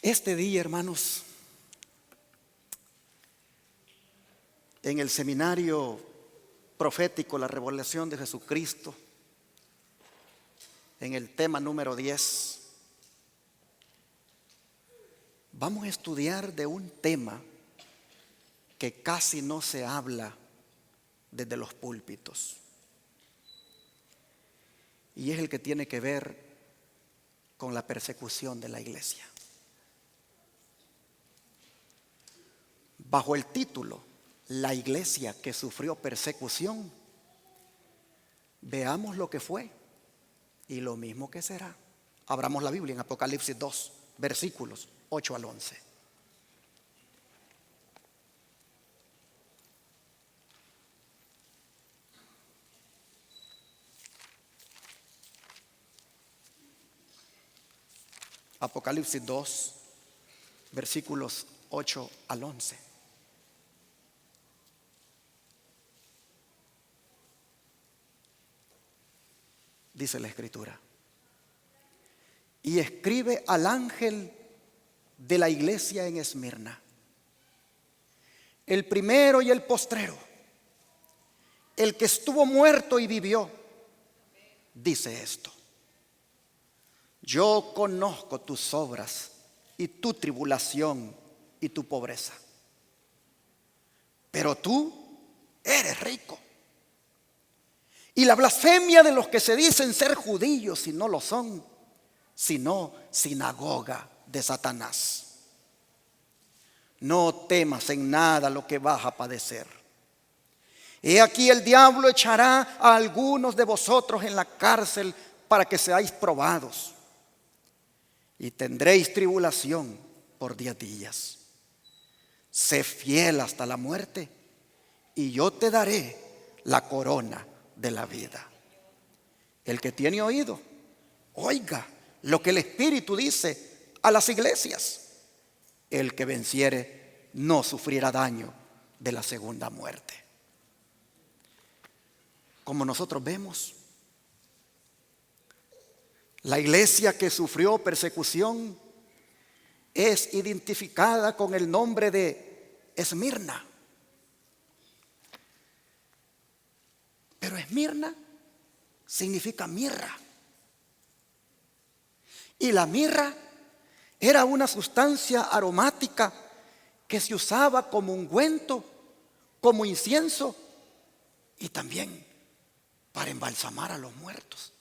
Este día, hermanos, en el seminario profético La Revelación de Jesucristo, en el tema número 10, vamos a estudiar de un tema que casi no se habla desde los púlpitos, y es el que tiene que ver con la persecución de la iglesia. Bajo el título La iglesia que sufrió persecución, veamos lo que fue y lo mismo que será. Abramos la Biblia en Apocalipsis 2, versículos 8 al 11. Apocalipsis 2, versículos 8 al 11. Dice la Escritura: y escribe al ángel de la iglesia en Esmirna, el primero y el postrero, el que estuvo muerto y vivió, dice esto: yo conozco tus obras y tu tribulación y tu pobreza, pero tú eres rico, y la blasfemia de los que se dicen ser judíos y no lo son, sino sinagoga de Satanás. No temas en nada lo que vas a padecer. He aquí, el diablo echará a algunos de vosotros en la cárcel para que seáis probados, y tendréis tribulación por 10 días. Sé fiel hasta la muerte, y yo te daré la corona de la vida. El que tiene oído, oiga lo que el Espíritu dice a las iglesias. El que venciere no sufrirá daño de la segunda muerte. Como nosotros vemos, la iglesia que sufrió persecución es identificada con el nombre de Esmirna. Pero Esmirna significa mirra. Y la mirra era una sustancia aromática que se usaba como ungüento, como incienso y también para embalsamar a los muertos.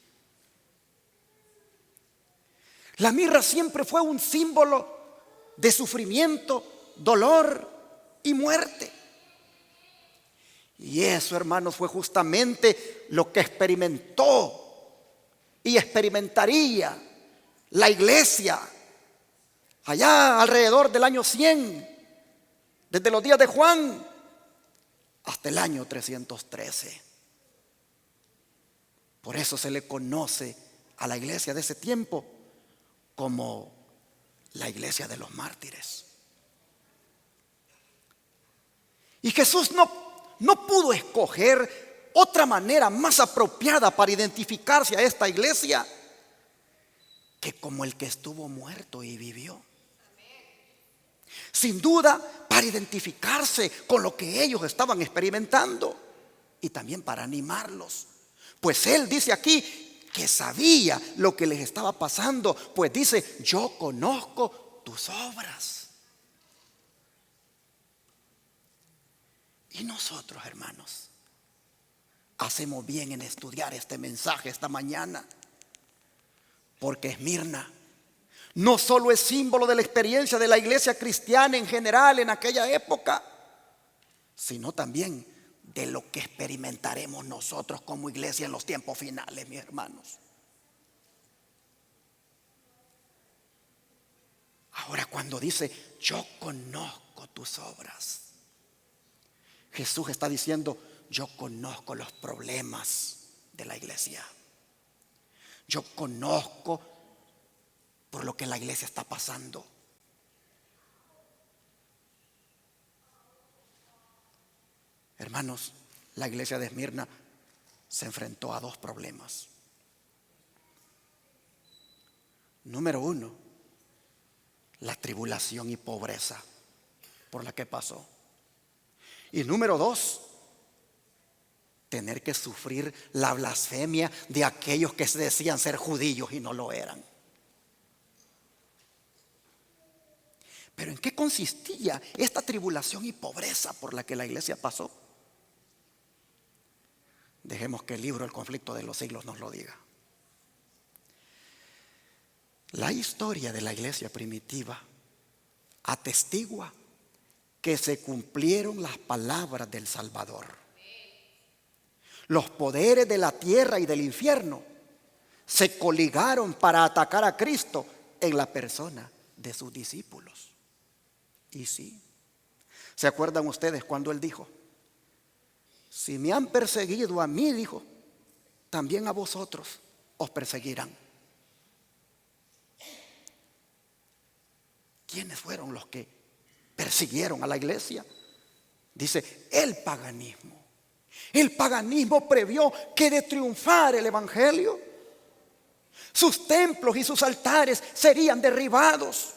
La mirra siempre fue un símbolo de sufrimiento, dolor y muerte. Y eso, hermanos, fue justamente lo que experimentó y experimentaría la iglesia allá alrededor del año 100, desde los días de Juan hasta el año 313. Por eso se le conoce a la iglesia de ese tiempo como la iglesia de los mártires. Y Jesús no pudo escoger otra manera más apropiada para identificarse a esta iglesia que como el que estuvo muerto y vivió. Sin duda, para identificarse con lo que ellos estaban experimentando y también para animarlos. Pues Él dice aquí que sabía lo que les estaba pasando, pues dice: yo conozco tus obras. Y nosotros, hermanos, hacemos bien en estudiar este mensaje esta mañana, porque Esmirna no solo es símbolo de la experiencia de la iglesia cristiana en general en aquella época, sino también de lo que experimentaremos nosotros como iglesia en los tiempos finales, mis hermanos. Ahora, cuando dice yo conozco tus obras, Jesús está diciendo: yo conozco los problemas de la iglesia. Yo conozco por lo que la iglesia está pasando. Hermanos, la iglesia de Esmirna se enfrentó a 2 problemas. Número 1, la tribulación y pobreza por la que pasó. Y número 2, tener que sufrir la blasfemia de aquellos que se decían ser judíos y no lo eran. Pero ¿en qué consistía esta tribulación y pobreza por la que la iglesia pasó? Dejemos que el libro El conflicto de los siglos nos lo diga. La historia de la iglesia primitiva atestigua que se cumplieron las palabras del Salvador. Los poderes de la tierra y del infierno se coligaron para atacar a Cristo en la persona de sus discípulos. Y sí, ¿se acuerdan ustedes cuando Él dijo: si me han perseguido a mí, dijo, también a vosotros os perseguirán? ¿Quiénes fueron los que persiguieron a la iglesia? Dice, el paganismo. El paganismo previó que de triunfar el evangelio, sus templos y sus altares serían derribados,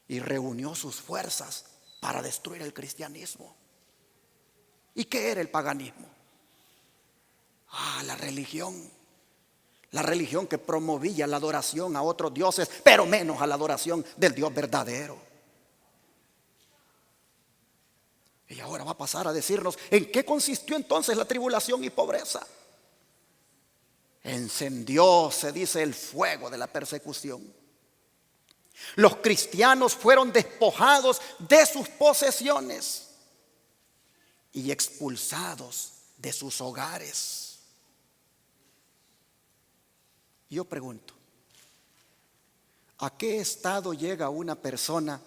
y reunió sus fuerzas para destruir el cristianismo. ¿Y qué era el paganismo? La religión. La religión que promovía la adoración a otros dioses, pero menos a la adoración del Dios verdadero. Y ahora va a pasar a decirnos en qué consistió entonces la tribulación y pobreza. Encendió, se dice, el fuego de la persecución. Los cristianos fueron despojados de sus posesiones y expulsados de sus hogares. Yo pregunto, ¿a qué estado llega una persona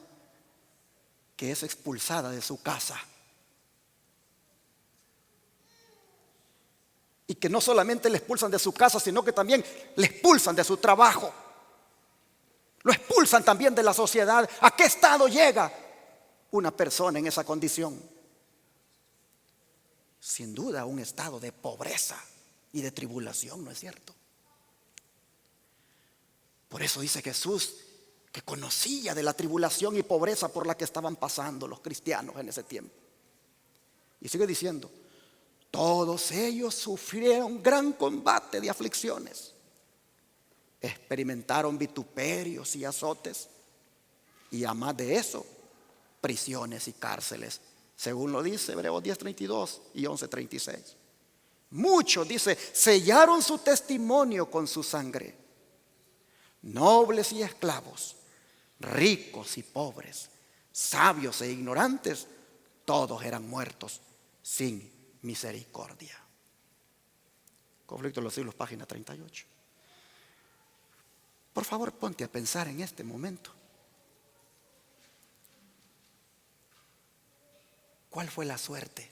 que es expulsada de su casa? Y que no solamente le expulsan de su casa, sino que también le expulsan de su trabajo. Lo expulsan también de la sociedad. ¿A qué estado llega una persona en esa condición? Sin duda, un estado de pobreza y de tribulación, ¿no es cierto? Por eso dice Jesús que conocía de la tribulación y pobreza por la que estaban pasando los cristianos en ese tiempo. Y sigue diciendo, todos ellos sufrieron gran combate de aflicciones, experimentaron vituperios y azotes, y a más de eso, prisiones y cárceles, según lo dice Hebreos 10:32 y 11:36. Muchos, dice, sellaron su testimonio con su sangre. Nobles y esclavos, ricos y pobres, sabios e ignorantes, todos eran muertos sin misericordia. Conflicto de los siglos, página 38. Por favor, ponte a pensar en este momento. ¿Cuál fue la suerte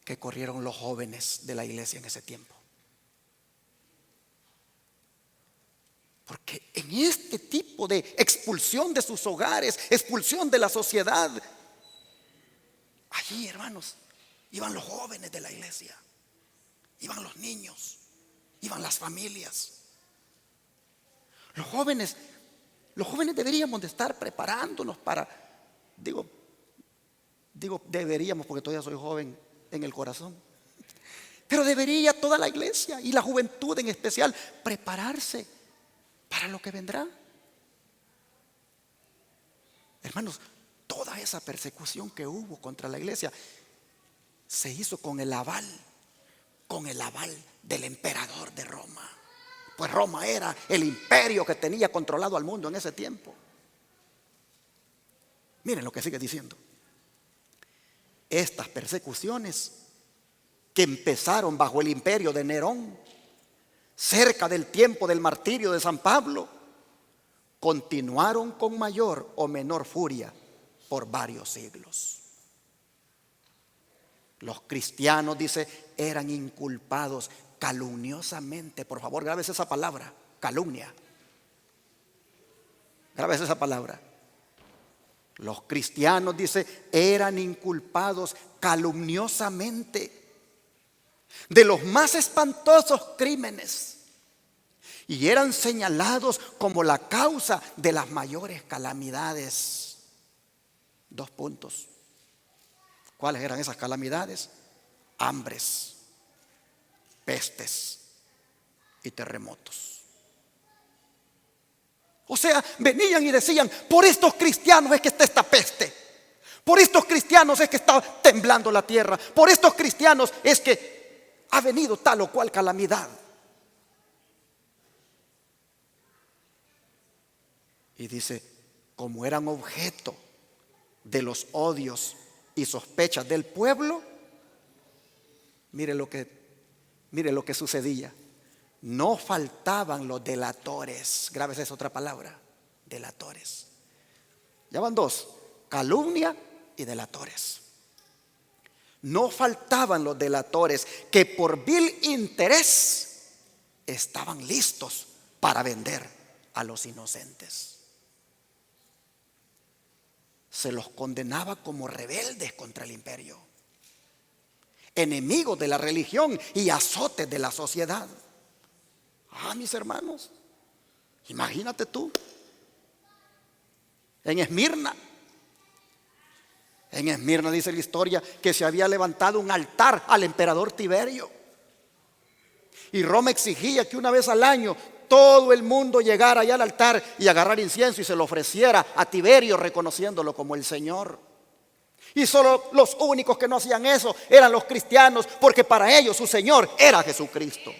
que corrieron los jóvenes de la iglesia en ese tiempo? Porque en este tipo de expulsión de sus hogares, expulsión de la sociedad, allí, hermanos, iban los jóvenes de la iglesia, iban los niños, iban las familias. Los jóvenes deberíamos de estar preparándonos para, digo deberíamos porque todavía soy joven en el corazón, pero debería toda la iglesia y la juventud en especial prepararse para lo que vendrá. Hermanos, toda esa persecución que hubo contra la iglesia se hizo con el aval del emperador de Roma. Pues Roma era el imperio que tenía controlado al mundo en ese tiempo. Miren lo que sigue diciendo. Estas persecuciones que empezaron bajo el imperio de Nerón, cerca del tiempo del martirio de San Pablo, continuaron con mayor o menor furia por varios siglos. Los cristianos, dice, eran inculpados calumniosamente. Por favor, grábese esa palabra, calumnia. Grábese esa palabra. Los cristianos, dice, eran inculpados calumniosamente de los más espantosos crímenes y eran señalados como la causa de las mayores calamidades. 2 puntos. ¿Cuáles eran esas calamidades? Hambres, pestes y terremotos. O sea, venían y decían: por estos cristianos es que está esta peste, por estos cristianos es que está temblando la tierra, por estos cristianos es que ha venido tal o cual calamidad. Y dice, como eran objeto de los odios y sospechas del pueblo, mire lo que sucedía. No faltaban los delatores. Grábese esa otra palabra: delatores. Ya van 2: calumnia y delatores. No faltaban los delatores que por vil interés estaban listos para vender a los inocentes. Se los condenaba como rebeldes contra el imperio, enemigos de la religión y azotes de la sociedad. Mis hermanos, imagínate tú, en Esmirna dice la historia que se había levantado un altar al emperador Tiberio, y Roma exigía que una vez al año todo el mundo llegara allá al altar y agarrar incienso y se lo ofreciera a Tiberio, reconociéndolo como el Señor. Y solo los únicos que no hacían eso eran los cristianos, porque para ellos su Señor era Jesucristo.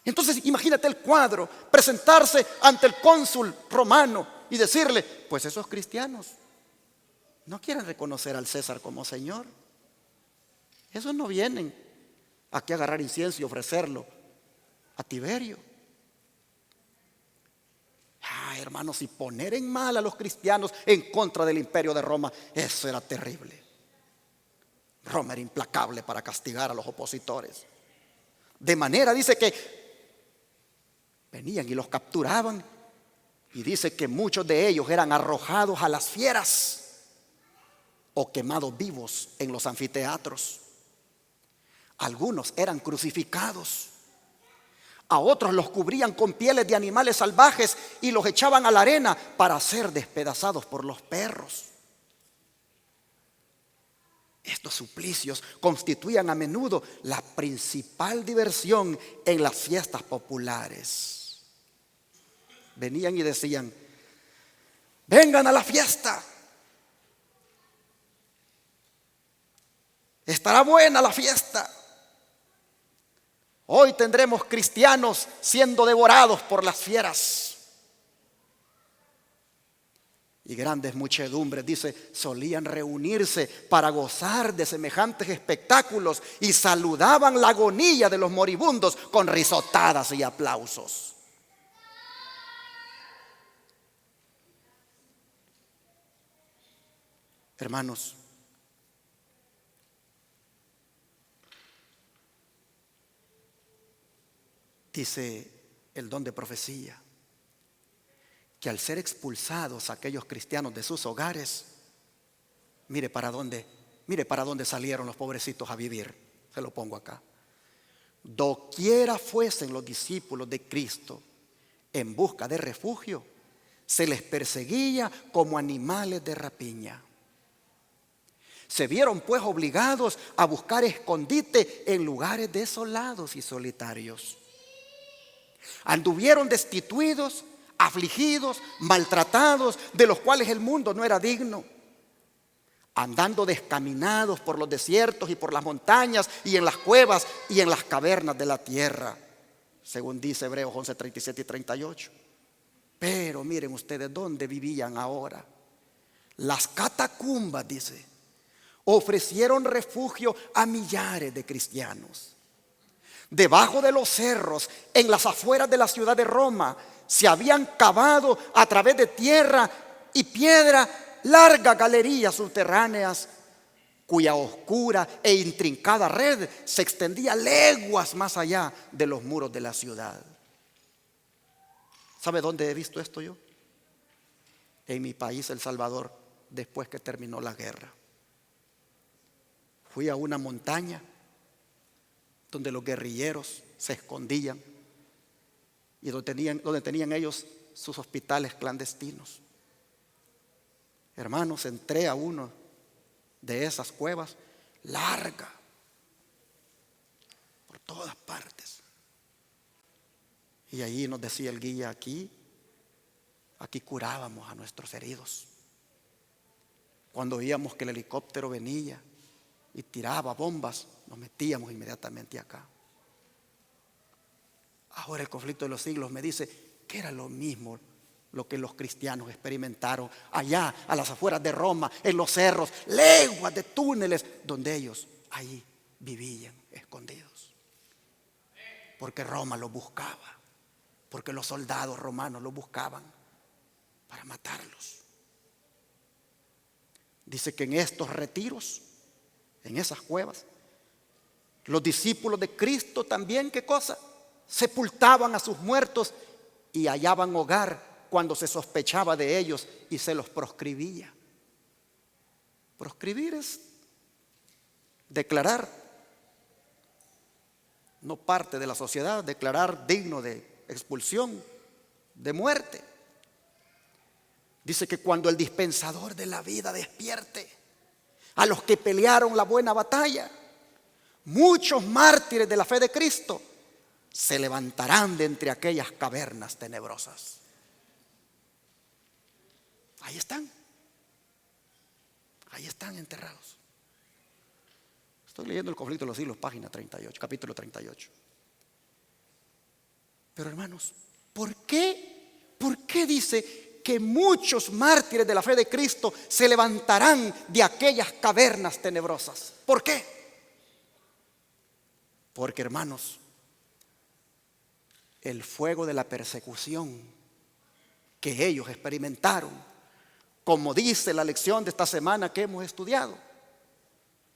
Entonces imagínate el cuadro: presentarse ante el cónsul romano y decirle: pues esos cristianos no quieren reconocer al César como Señor. Esos no vienen aquí a agarrar incienso y ofrecerlo a Tiberio. Hermanos, y poner en mal a los cristianos en contra del imperio de Roma, eso era terrible. Roma era implacable para castigar a los opositores. De manera, dice, que venían y los capturaban, y dice que muchos de ellos eran arrojados a las fieras o quemados vivos en los anfiteatros. Algunos eran crucificados, a otros los cubrían con pieles de animales salvajes y los echaban a la arena para ser despedazados por los perros. Estos suplicios constituían a menudo la principal diversión en las fiestas populares. Venían y decían: vengan a la fiesta, estará buena la fiesta. Hoy tendremos cristianos siendo devorados por las fieras. Y grandes muchedumbres, dice, solían reunirse para gozar de semejantes espectáculos y saludaban la agonía de los moribundos con risotadas y aplausos. Hermanos, dice el don de profecía que al ser expulsados aquellos cristianos de sus hogares, mire para dónde salieron los pobrecitos a vivir. Se lo pongo acá: doquiera fuesen los discípulos de Cristo en busca de refugio, se les perseguía como animales de rapiña. Se vieron pues obligados a buscar escondite en lugares desolados y solitarios. Anduvieron destituidos, afligidos, maltratados, de los cuales el mundo no era digno, andando descaminados por los desiertos y por las montañas y en las cuevas y en las cavernas de la tierra, según dice Hebreos 11, 37 y 38. Pero miren ustedes dónde vivían ahora. Las catacumbas, dice, ofrecieron refugio a millares de cristianos. Debajo de los cerros, en las afueras de la ciudad de Roma, se habían cavado a través de tierra y piedra largas galerías subterráneas, cuya oscura e intrincada red se extendía leguas más allá de los muros de la ciudad. ¿Sabe dónde he visto esto yo? En mi país, El Salvador, después que terminó la guerra. Fui a una montaña donde los guerrilleros se escondían y donde tenían ellos sus hospitales clandestinos. Hermanos, entré a uno de esas cuevas, larga, por todas partes. Y allí nos decía el guía, aquí curábamos a nuestros heridos. Cuando veíamos que el helicóptero venía y tiraba bombas, nos metíamos inmediatamente acá. Ahora el conflicto de los siglos me dice que era lo mismo lo que los cristianos experimentaron allá a las afueras de Roma, en los cerros, leguas de túneles, donde ellos ahí vivían escondidos. Porque Roma los buscaba, porque los soldados romanos los buscaban para matarlos. Dice que en estos retiros, en esas cuevas, los discípulos de Cristo también, ¿qué cosa? Sepultaban a sus muertos y hallaban hogar cuando se sospechaba de ellos y se los proscribía. Proscribir es declarar no parte de la sociedad, declarar digno de expulsión, de muerte. Dice que cuando el dispensador de la vida despierte a los que pelearon la buena batalla, muchos mártires de la fe de Cristo se levantarán de entre aquellas cavernas tenebrosas. Ahí están enterrados. Estoy leyendo el conflicto de los siglos, página 38, capítulo 38. Pero hermanos, ¿por qué dice que muchos mártires de la fe de Cristo se levantarán de aquellas cavernas tenebrosas? ¿Por qué? Porque, hermanos, el fuego de la persecución que ellos experimentaron, como dice la lección de esta semana que hemos estudiado,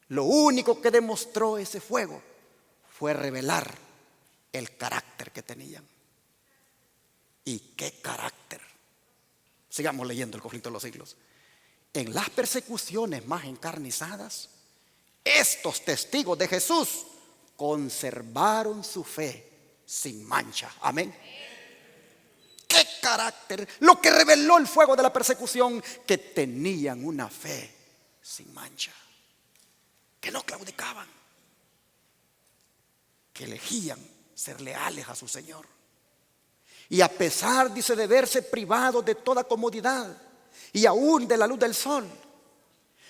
lo único que demostró ese fuego fue revelar el carácter que tenían. ¿Y qué carácter? Sigamos leyendo el conflicto de los siglos. En las persecuciones más encarnizadas, estos testigos de Jesús conservaron su fe sin mancha. Amén. ¿Qué carácter? Lo que reveló el fuego de la persecución, que tenían una fe sin mancha, que no claudicaban, que elegían ser leales a su Señor. Y a pesar, dice, de verse privados de toda comodidad y aún de la luz del sol,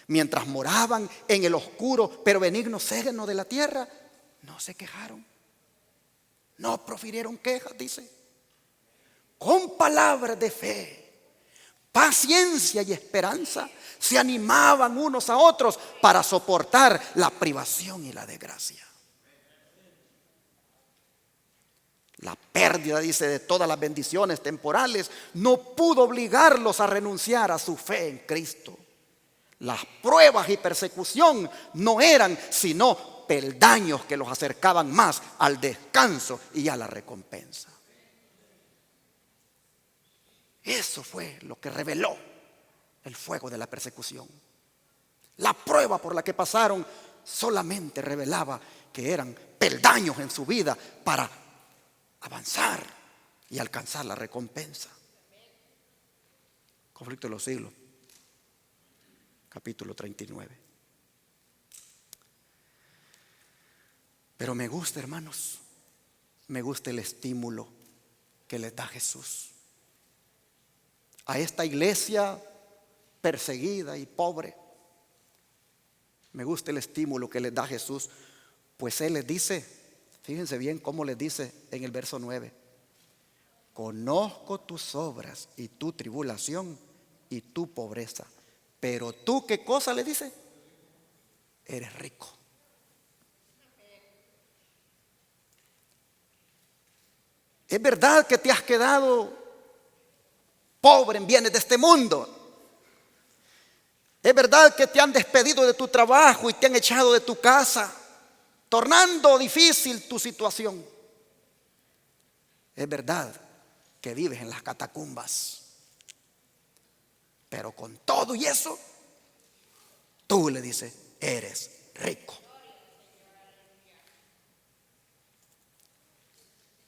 mientras moraban en el oscuro pero benigno seno de la tierra, no se quejaron, no profirieron quejas, dice. Con palabras de fe, paciencia y esperanza, se animaban unos a otros para soportar la privación y la desgracia. La pérdida, dice, de todas las bendiciones temporales no pudo obligarlos a renunciar a su fe en Cristo. Las pruebas y persecución no eran sino peldaños que los acercaban más al descanso y a la recompensa. Eso fue lo que reveló el fuego de la persecución. La prueba por la que pasaron solamente revelaba que eran peldaños en su vida para avanzar y alcanzar la recompensa. Conflicto de los siglos, capítulo 39. Pero me gusta, hermanos, me gusta el estímulo que les da Jesús a esta iglesia perseguida y pobre. Me gusta el estímulo que les da Jesús, pues Él les dice, fíjense bien cómo les dice en el verso 9: conozco tus obras y tu tribulación y tu pobreza, pero tú, ¿qué cosa le dice? Eres rico. Es verdad que te has quedado pobre en bienes de este mundo. Es verdad que te han despedido de tu trabajo y te han echado de tu casa, tornando difícil tu situación. Es verdad que vives en las catacumbas, pero con todo y eso, tú le dices, eres rico.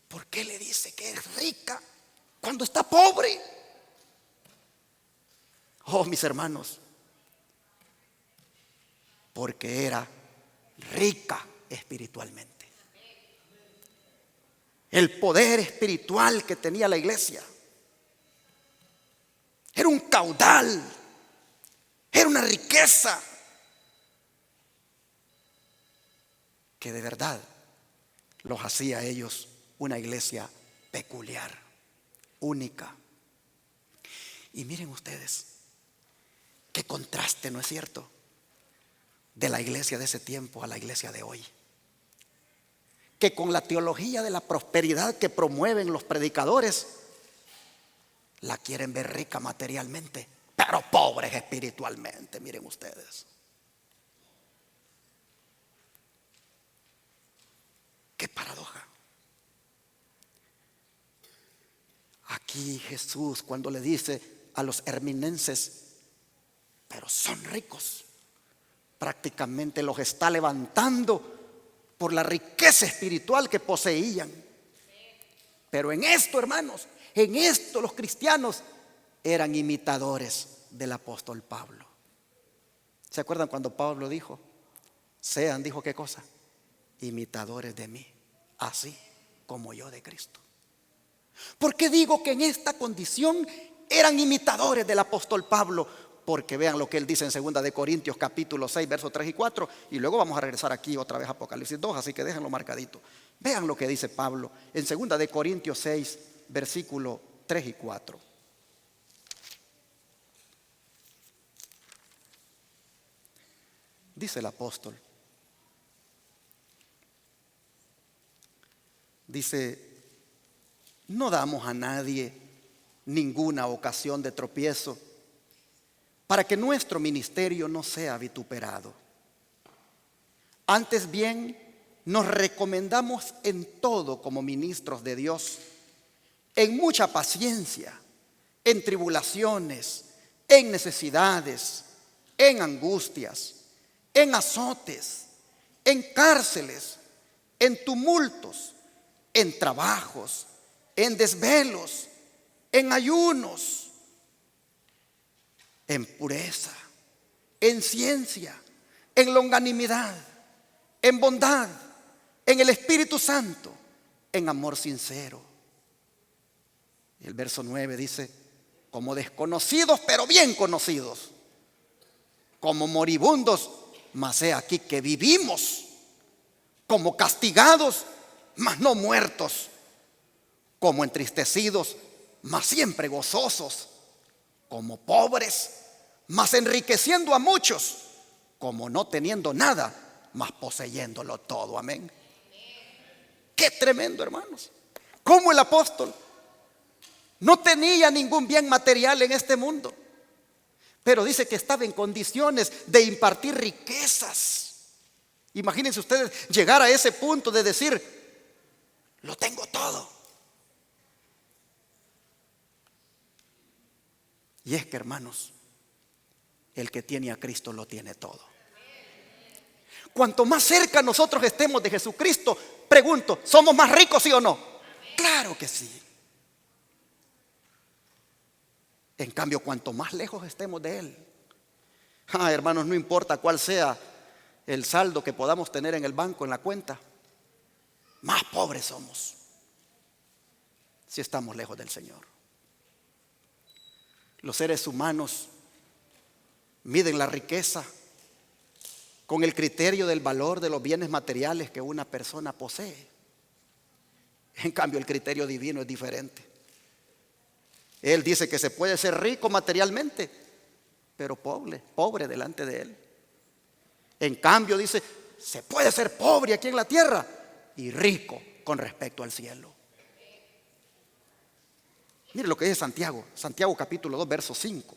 ¿Por qué le dice? dice que es rica cuando está pobre? Oh, mis hermanos, porque era rica espiritualmente. El poder espiritual que tenía la iglesia era un caudal, era una riqueza que de verdad los hacía a ellos una iglesia peculiar, única. Y miren ustedes, qué contraste, ¿no es cierto?, de la iglesia de ese tiempo a la iglesia de hoy, que con la teología de la prosperidad que promueven los predicadores, la quieren ver rica materialmente, pero pobres espiritualmente. Miren ustedes, qué paradoja. Aquí Jesús, cuando le dice a los herminenses, pero son ricos, prácticamente los está levantando por la riqueza espiritual que poseían. Pero en esto, hermanos, en esto los cristianos eran imitadores del apóstol Pablo. ¿Se acuerdan cuando Pablo dijo? Sean, dijo, ¿qué cosa? Imitadores de mí, así como yo de Cristo. ¿Por qué digo que en esta condición eran imitadores del apóstol Pablo? Porque vean lo que él dice en 2 de Corintios capítulo 6 versos 3 y 4. Y luego vamos a regresar aquí otra vez a Apocalipsis 2, así que déjenlo marcadito. Vean lo que dice Pablo en 2 de Corintios 6 versículo 3 y 4. Dice el apóstol, dice: no damos a nadie ninguna ocasión de tropiezo, para que nuestro ministerio no sea vituperado. Antes bien, nos recomendamos en todo como ministros de Dios, en mucha paciencia, en tribulaciones, en necesidades, en angustias, en azotes, en cárceles, en tumultos, en trabajos, en desvelos, en ayunos, en pureza, en ciencia, en longanimidad, en bondad, en el Espíritu Santo, en amor sincero. Y el verso 9 dice: como desconocidos pero bien conocidos, como moribundos, mas he aquí que vivimos, como castigados, mas no muertos, como entristecidos, mas siempre gozosos, como pobres, mas enriqueciendo a muchos, como no teniendo nada, mas poseyéndolo todo. Amén. Qué tremendo, hermanos. Como el apóstol no tenía ningún bien material en este mundo, pero dice que estaba en condiciones de impartir riquezas. Imagínense ustedes llegar a ese punto de decir: lo tengo todo. Y es que, hermanos, el que tiene a Cristo lo tiene todo. Cuanto más cerca nosotros estemos de Jesucristo, pregunto, ¿somos más ricos, sí o no? Claro que sí. En cambio, cuanto más lejos estemos de Él, hermanos, no importa cuál sea el saldo que podamos tener en el banco, en la cuenta, más pobres somos si estamos lejos del Señor. Los seres humanos miden la riqueza con el criterio del valor de los bienes materiales que una persona posee. En cambio, el criterio divino es diferente. Él dice que se puede ser rico materialmente, pero pobre delante de Él. En cambio, dice, se puede ser pobre aquí en la tierra y rico con respecto al cielo. Mire lo que dice Santiago, Santiago capítulo 2, verso 5.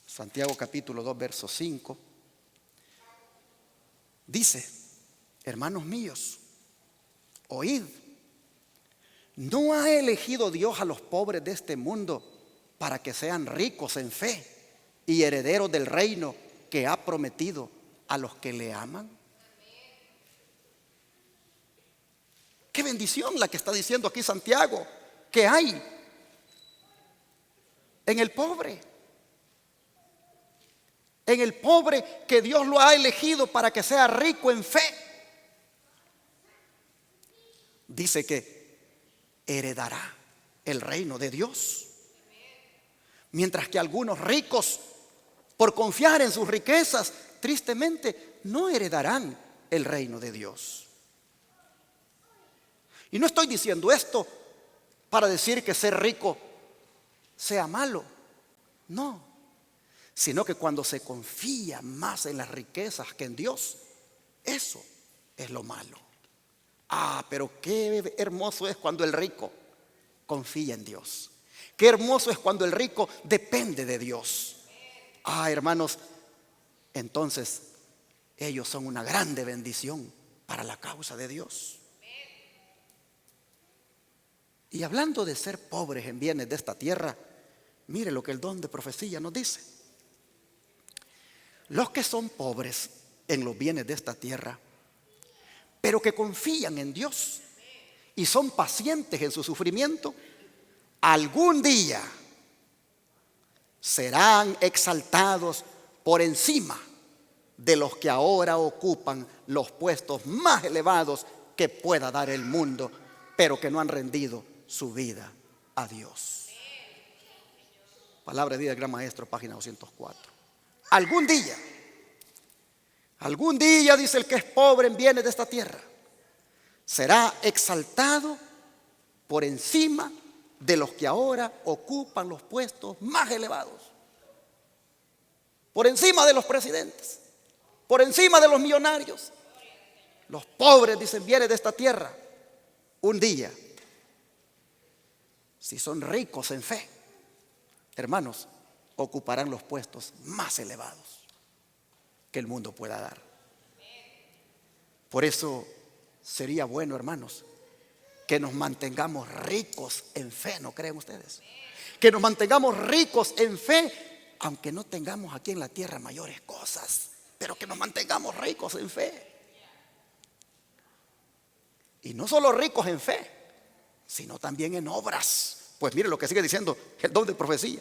Santiago capítulo 2, verso 5. Dice: hermanos míos, oíd, ¿no ha elegido Dios a los pobres de este mundo para que sean ricos en fe y herederos del reino que ha prometido a los que le aman. Qué bendición la que está diciendo aquí Santiago, que hay en el pobre. En el pobre que Dios lo ha elegido para que sea rico en fe. Dice que heredará el reino de Dios. Mientras que algunos ricos, por confiar en sus riquezas, tristemente no heredarán el reino de Dios. Y no estoy diciendo esto para decir que ser rico sea malo. No. Sino que cuando se confía más en las riquezas que en Dios, eso es lo malo. Pero qué hermoso es cuando el rico confía en Dios. Qué hermoso es cuando el rico depende de Dios. Hermanos, entonces ellos son una grande bendición para la causa de Dios. Y hablando de ser pobres en bienes de esta tierra, mire lo que el don de profecía nos dice. Los que son pobres en los bienes de esta tierra, pero que confían en Dios y son pacientes en su sufrimiento, algún día serán exaltados por encima de los que ahora ocupan los puestos más elevados que pueda dar el mundo, pero que no han rendido su vida a Dios. Palabra de vida del Gran Maestro, página 204. Algún día, dice el que es pobre en bienes de esta tierra, será exaltado por encima de los que ahora ocupan los puestos más elevados. Por encima de los presidentes, por encima de los millonarios. Los pobres, dicen, bienes de esta tierra, un día, si son ricos en fe, hermanos, ocuparán los puestos más elevados que el mundo pueda dar. Por eso sería bueno, hermanos, que nos mantengamos ricos en fe, ¿no creen ustedes? Que nos mantengamos ricos en fe, aunque no tengamos aquí en la tierra mayores cosas, pero que nos mantengamos ricos en fe. Y no solo ricos en fe, sino también en obras. Pues mire lo que sigue diciendo el don de profecía.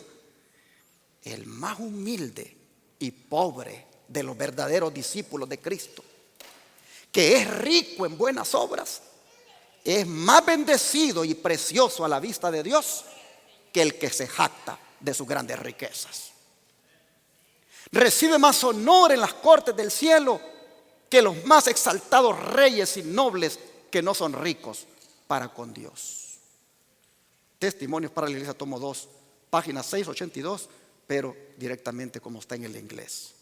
El más humilde y pobre de los verdaderos discípulos de Cristo, que es rico en buenas obras, es más bendecido y precioso a la vista de Dios que el que se jacta de sus grandes riquezas. Recibe más honor en las cortes del cielo que los más exaltados reyes y nobles que no son ricos para con Dios. Testimonios para la Iglesia, tomo 2, página 682, pero directamente como está en el inglés.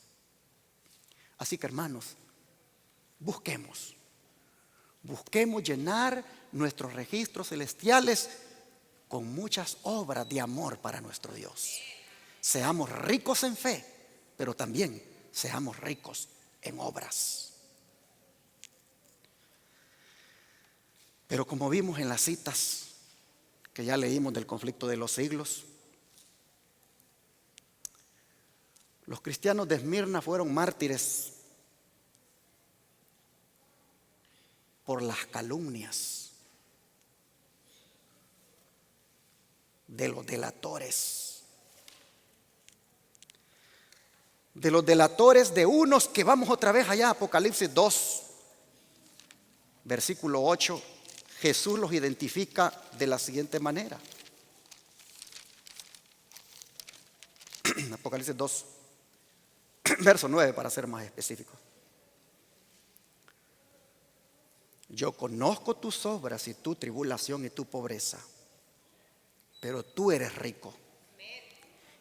Así que, hermanos, busquemos llenar nuestros registros celestiales con muchas obras de amor para nuestro Dios. Seamos ricos en fe, pero también seamos ricos en obras. Pero como vimos en las citas que ya leímos del conflicto de los siglos, los cristianos de Esmirna fueron mártires por las calumnias de los delatores. De los delatores de unos que vamos otra vez allá a Apocalipsis 2, versículo 8. Jesús los identifica de la siguiente manera. Apocalipsis 2, verso 9 para ser más específico. Yo conozco tus obras y tu tribulación y tu pobreza, pero tú eres rico.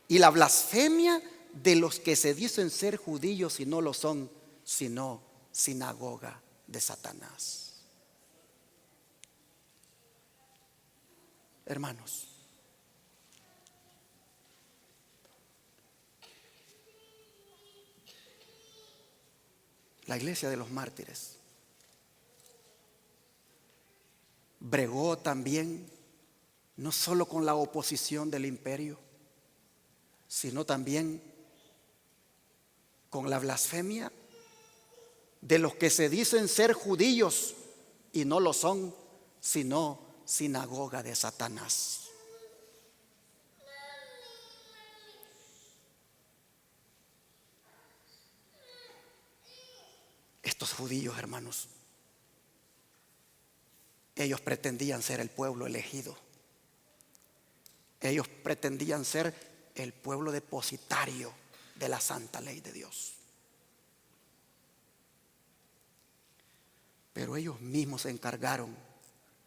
Y la blasfemia de los que se dicen ser judíos y no lo son, sino sinagoga de Satanás. Hermanos, la iglesia de los mártires bregó también no solo con la oposición del imperio, sino también con la blasfemia de los que se dicen ser judíos y no lo son, sino sinagoga de Satanás. Estos judíos, hermanos, ellos pretendían ser el pueblo elegido. Ellos pretendían ser el pueblo depositario de la santa ley de Dios. Pero ellos mismos se encargaron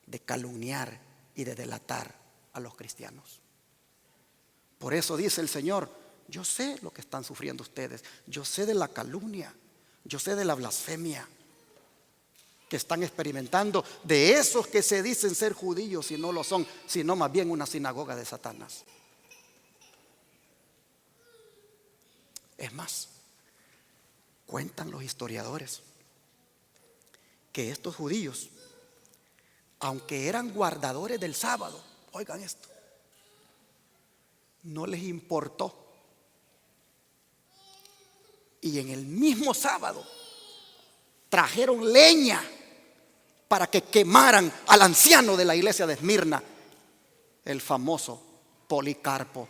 de calumniar y de delatar a los cristianos. Por eso dice el Señor: yo sé lo que están sufriendo ustedes, yo sé de la calumnia, yo sé de la blasfemia que están experimentando de esos que se dicen ser judíos y no lo son, sino más bien una sinagoga de Satanás. Es más, cuentan los historiadores que estos judíos, aunque eran guardadores del sábado, oigan esto, no les importó. Y en el mismo sábado trajeron leña para que quemaran al anciano de la iglesia de Esmirna, el famoso Policarpo,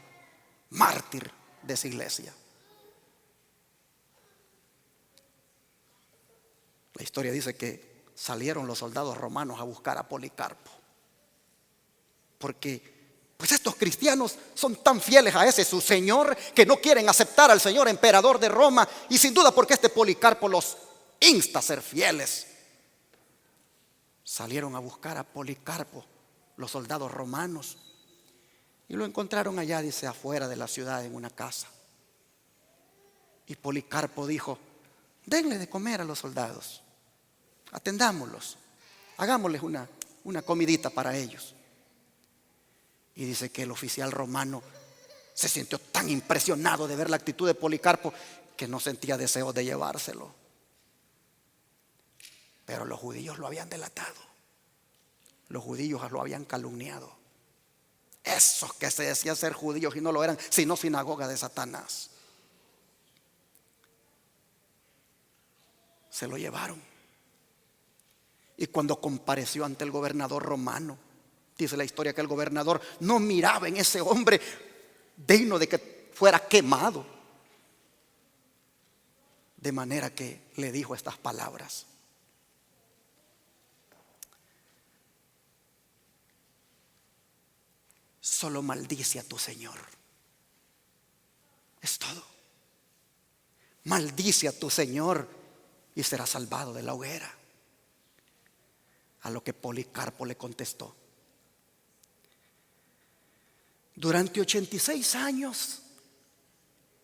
mártir de esa iglesia. La historia dice que salieron los soldados romanos a buscar a Policarpo, porque pues estos cristianos son tan fieles a ese su señor que no quieren aceptar al señor emperador de Roma, y sin duda porque este Policarpo los insta a ser fieles. Salieron a buscar a Policarpo los soldados romanos y lo encontraron allá, dice, afuera de la ciudad en una casa. Y Policarpo dijo: denle de comer a los soldados, atendámoslos, hagámosles una comidita para ellos. Y dice que el oficial romano se sintió tan impresionado de ver la actitud de Policarpo que no sentía deseo de llevárselo. Pero los judíos lo habían delatado, los judíos lo habían calumniado. Esos que se decían ser judíos y no lo eran, sino sinagoga de Satanás. Se lo llevaron. Y cuando compareció ante el gobernador romano, dice la historia que el gobernador no miraba en ese hombre digno de que fuera quemado. De manera que le dijo estas palabras: solo maldice a tu Señor. Es todo. Maldice a tu Señor y serás salvado de la hoguera. A lo que Policarpo le contestó: durante 86 años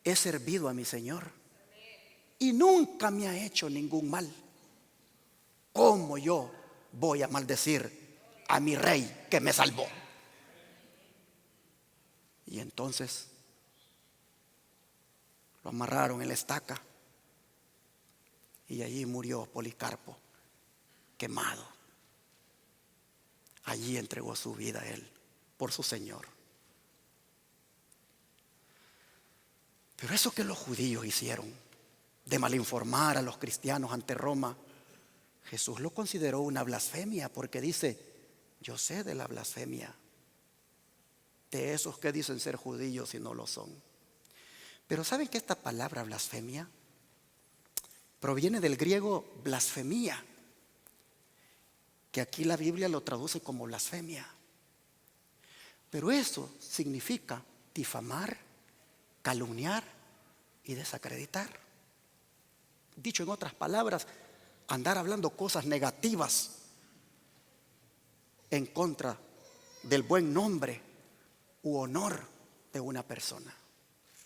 he servido a mi Señor y nunca me ha hecho ningún mal. ¿Cómo yo voy a maldecir a mi rey que me salvó? Y entonces lo amarraron en la estaca y allí murió Policarpo, quemado. Allí entregó su vida él por su Señor. Pero eso que los judíos hicieron de malinformar a los cristianos ante Roma, Jesús lo consideró una blasfemia, porque dice: yo sé de la blasfemia de esos que dicen ser judíos y no lo son. Pero ¿saben que esta palabra blasfemia proviene del griego blasfemia, que aquí la Biblia lo traduce como blasfemia? Pero eso significa difamar, calumniar y desacreditar. Dicho en otras palabras, andar hablando cosas negativas en contra del buen nombre u honor de una persona.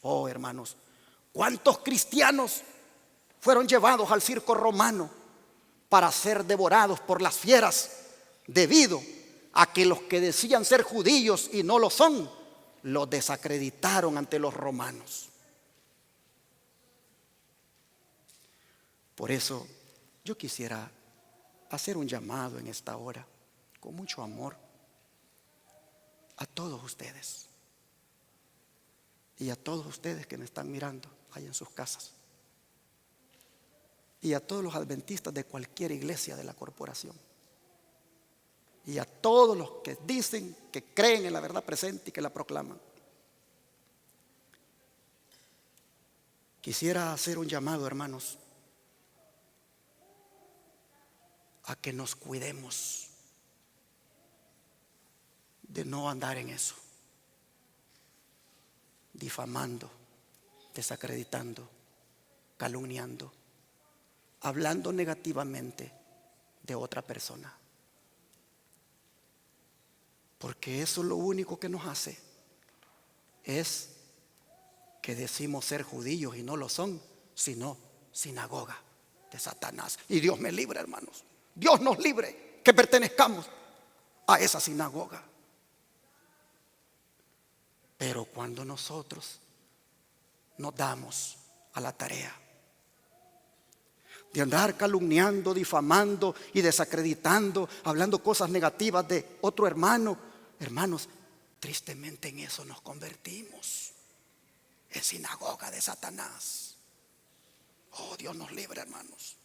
Oh, hermanos, ¿cuántos cristianos fueron llevados al circo romano para ser devorados por las fieras debido a que los que decían ser judíos y no lo son, los desacreditaron ante los romanos? Por eso yo quisiera hacer un llamado en esta hora, con mucho amor, a todos ustedes y a todos ustedes que me están mirando ahí en sus casas. y a todos los adventistas de cualquier iglesia de la corporación, y a todos los que dicen que creen en la verdad presente y que la proclaman. Quisiera hacer un llamado, hermanos, a que nos cuidemos de no andar en eso, difamando, desacreditando, calumniando, hablando negativamente de otra persona. Porque eso lo único que nos hace es que decimos ser judíos y no lo son, sino sinagoga de Satanás. Y Dios me libre, hermanos. Dios nos libre que pertenezcamos a esa sinagoga. Pero cuando nosotros nos damos a la tarea de andar calumniando, difamando y desacreditando, hablando cosas negativas de otro hermano, hermanos, tristemente en eso nos convertimos en sinagoga de Satanás. Oh, Dios nos libre, hermanos.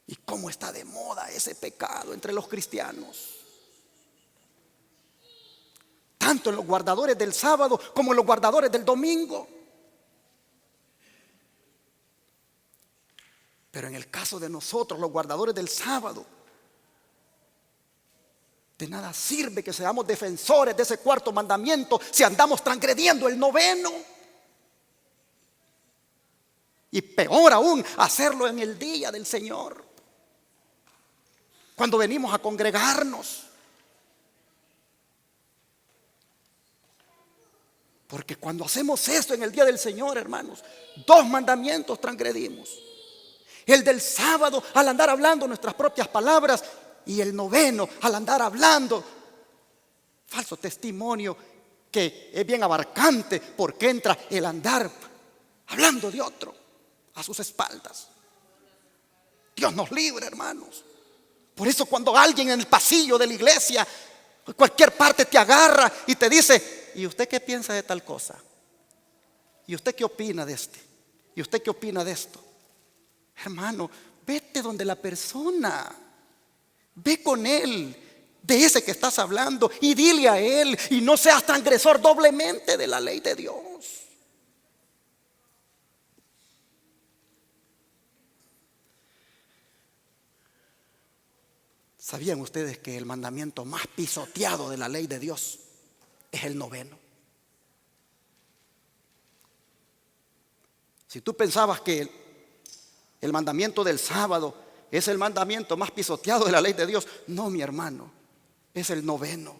Y cómo está de moda ese pecado entre los cristianos, tanto en los guardadores del sábado como en los guardadores del domingo. Pero en el caso de nosotros, los guardadores del sábado, de nada sirve que seamos defensores de ese cuarto mandamiento si andamos transgrediendo el noveno. Y peor aún, hacerlo en el día del Señor, cuando venimos a congregarnos. Porque cuando hacemos esto en el día del Señor, hermanos, dos mandamientos transgredimos: el del sábado al andar hablando nuestras propias palabras, y el noveno al andar hablando falso testimonio, que es bien abarcante porque entra el andar hablando de otro a sus espaldas. Dios nos libre, hermanos. Por eso cuando alguien en el pasillo de la iglesia, en cualquier parte, te agarra y te dice: ¿y usted qué piensa de tal cosa? ¿Y usted qué opina de este? ¿Y usted qué opina de esto? Hermano, vete donde la persona, ve con él, de ese que estás hablando, y dile a él, y no seas transgresor doblemente de la ley de Dios. ¿Sabían ustedes que el mandamiento más pisoteado de la ley de Dios es el noveno? Si tú pensabas que el mandamiento del sábado es el mandamiento más pisoteado de la ley de Dios, no, mi hermano, es el noveno.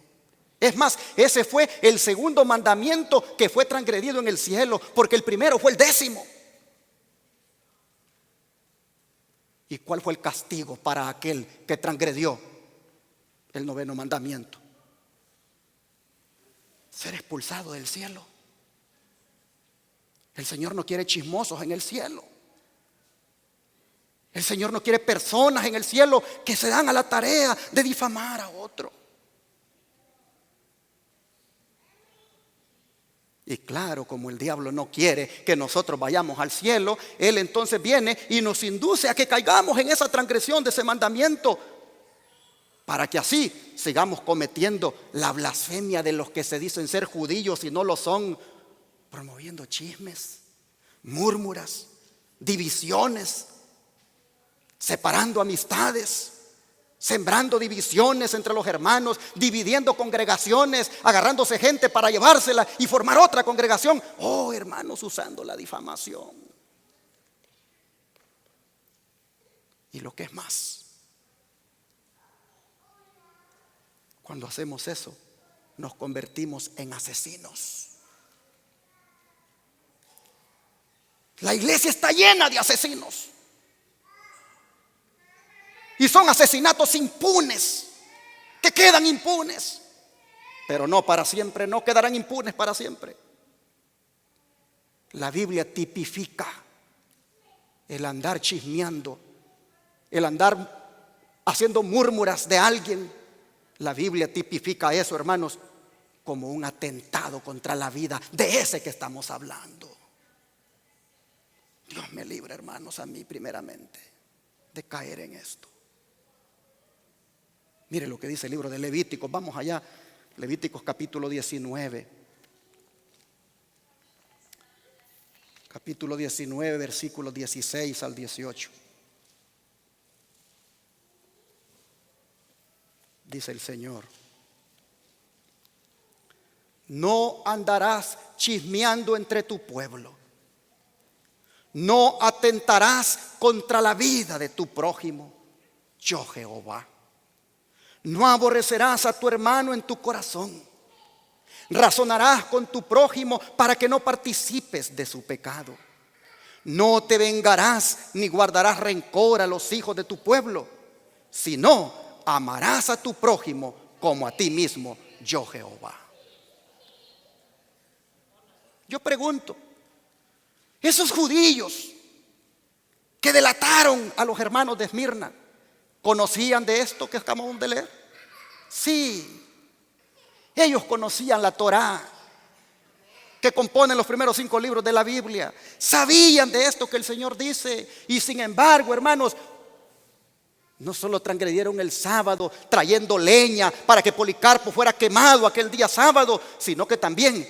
Es más, ese fue el segundo mandamiento que fue transgredido en el cielo, porque el primero fue el 10º. ¿Y cuál fue el castigo para aquel que transgredió el 9º mandamiento? Ser expulsado del cielo. El Señor no quiere chismosos en el cielo. El Señor no quiere personas en el cielo que se dan a la tarea de difamar a otro. Y claro, como el diablo no quiere que nosotros vayamos al cielo, él entonces viene y nos induce a que caigamos en esa transgresión de ese mandamiento, para que así sigamos cometiendo la blasfemia de los que se dicen ser judíos y no lo son, promoviendo chismes, murmuras, divisiones, separando amistades, sembrando divisiones entre los hermanos, dividiendo congregaciones, agarrándose gente para llevársela y formar otra congregación. Oh, hermanos, usando la difamación. Y lo que es más, cuando hacemos eso, nos convertimos en asesinos. La iglesia está llena de asesinos. Y son asesinatos impunes, que quedan impunes, pero no para siempre, no quedarán impunes para siempre. La Biblia tipifica el andar chismeando, el andar haciendo murmuras de alguien. La Biblia tipifica eso, hermanos, como un atentado contra la vida de ese que estamos hablando. Dios me libre, hermanos, a mí primeramente de caer en esto. Mire lo que dice el libro de Levíticos. Vamos allá, Levíticos capítulo 19. Capítulo 19, versículos 16 al 18. Dice el Señor: no andarás chismeando entre tu pueblo, no atentarás contra la vida de tu prójimo, yo Jehová. No aborrecerás a tu hermano en tu corazón, razonarás con tu prójimo para que no participes de su pecado. No te vengarás ni guardarás rencor a los hijos de tu pueblo, sino amarás a tu prójimo como a ti mismo, yo Jehová. Yo pregunto, esos judíos que delataron a los hermanos de Esmirna, ¿conocían de esto que acabamos de leer? Sí, ellos conocían la Torá, que componen los primeros 5 libros de la Biblia. Sabían de esto que el Señor dice. Y sin embargo, hermanos, no solo transgredieron el sábado trayendo leña para que Policarpo fuera quemado aquel día sábado, sino que también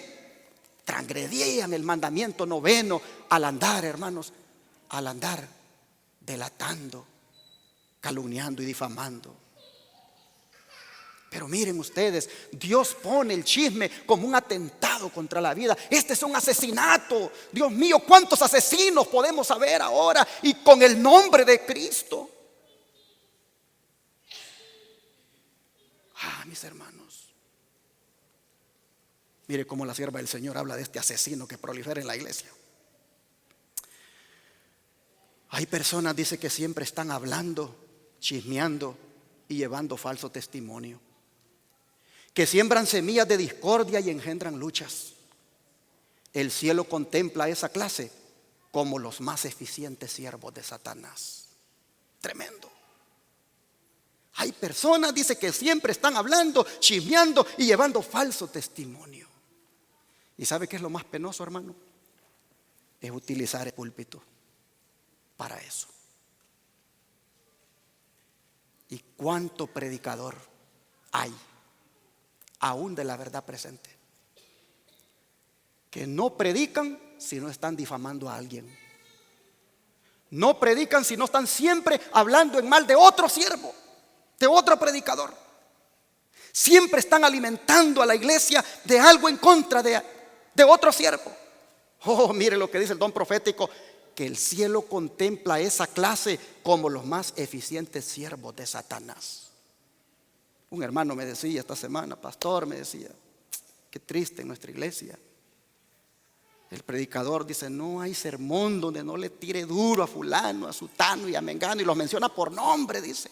transgredían el mandamiento 9 al andar, hermanos, al andar delatando, calumniando y difamando. Pero miren ustedes, Dios pone el chisme como un atentado contra la vida. Este es un asesinato. Dios mío, ¿cuántos asesinos podemos haber ahora? Y con el nombre de Cristo. Mis hermanos, mire cómo la sierva del Señor habla de este asesino que prolifera en la iglesia. Hay personas, dice, que siempre están hablando, chismeando y llevando falso testimonio, que siembran semillas de discordia y engendran luchas. El cielo contempla a esa clase como los más eficientes siervos de Satanás. Tremendo. Hay personas, dice, que siempre están hablando, chismeando y llevando falso testimonio. ¿Y sabe qué es lo más penoso, hermano? Es utilizar el púlpito para eso. ¿Y cuánto predicador hay, aún de la verdad presente, que no predican si no están difamando a alguien? No predican si no están siempre hablando en mal de otro siervo, de otro predicador. Siempre están alimentando a la iglesia de algo en contra de otro siervo. Oh, mire lo que dice el don profético, que el cielo contempla a esa clase como los más eficientes siervos de Satanás. Un hermano me decía esta semana, pastor, me decía, qué triste en nuestra iglesia. El predicador dice, no hay sermón donde no le tire duro a fulano, a sutano y a mengano, y los menciona por nombre, dice.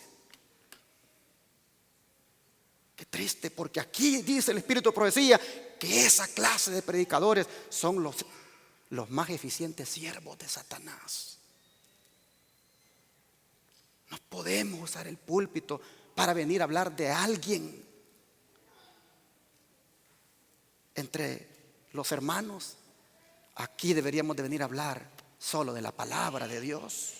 Qué triste, porque aquí dice el Espíritu de profecía que esa clase de predicadores son los más eficientes siervos de Satanás. No podemos usar el púlpito para venir a hablar de alguien entre los hermanos. Aquí deberíamos de venir a hablar solo de la palabra de Dios.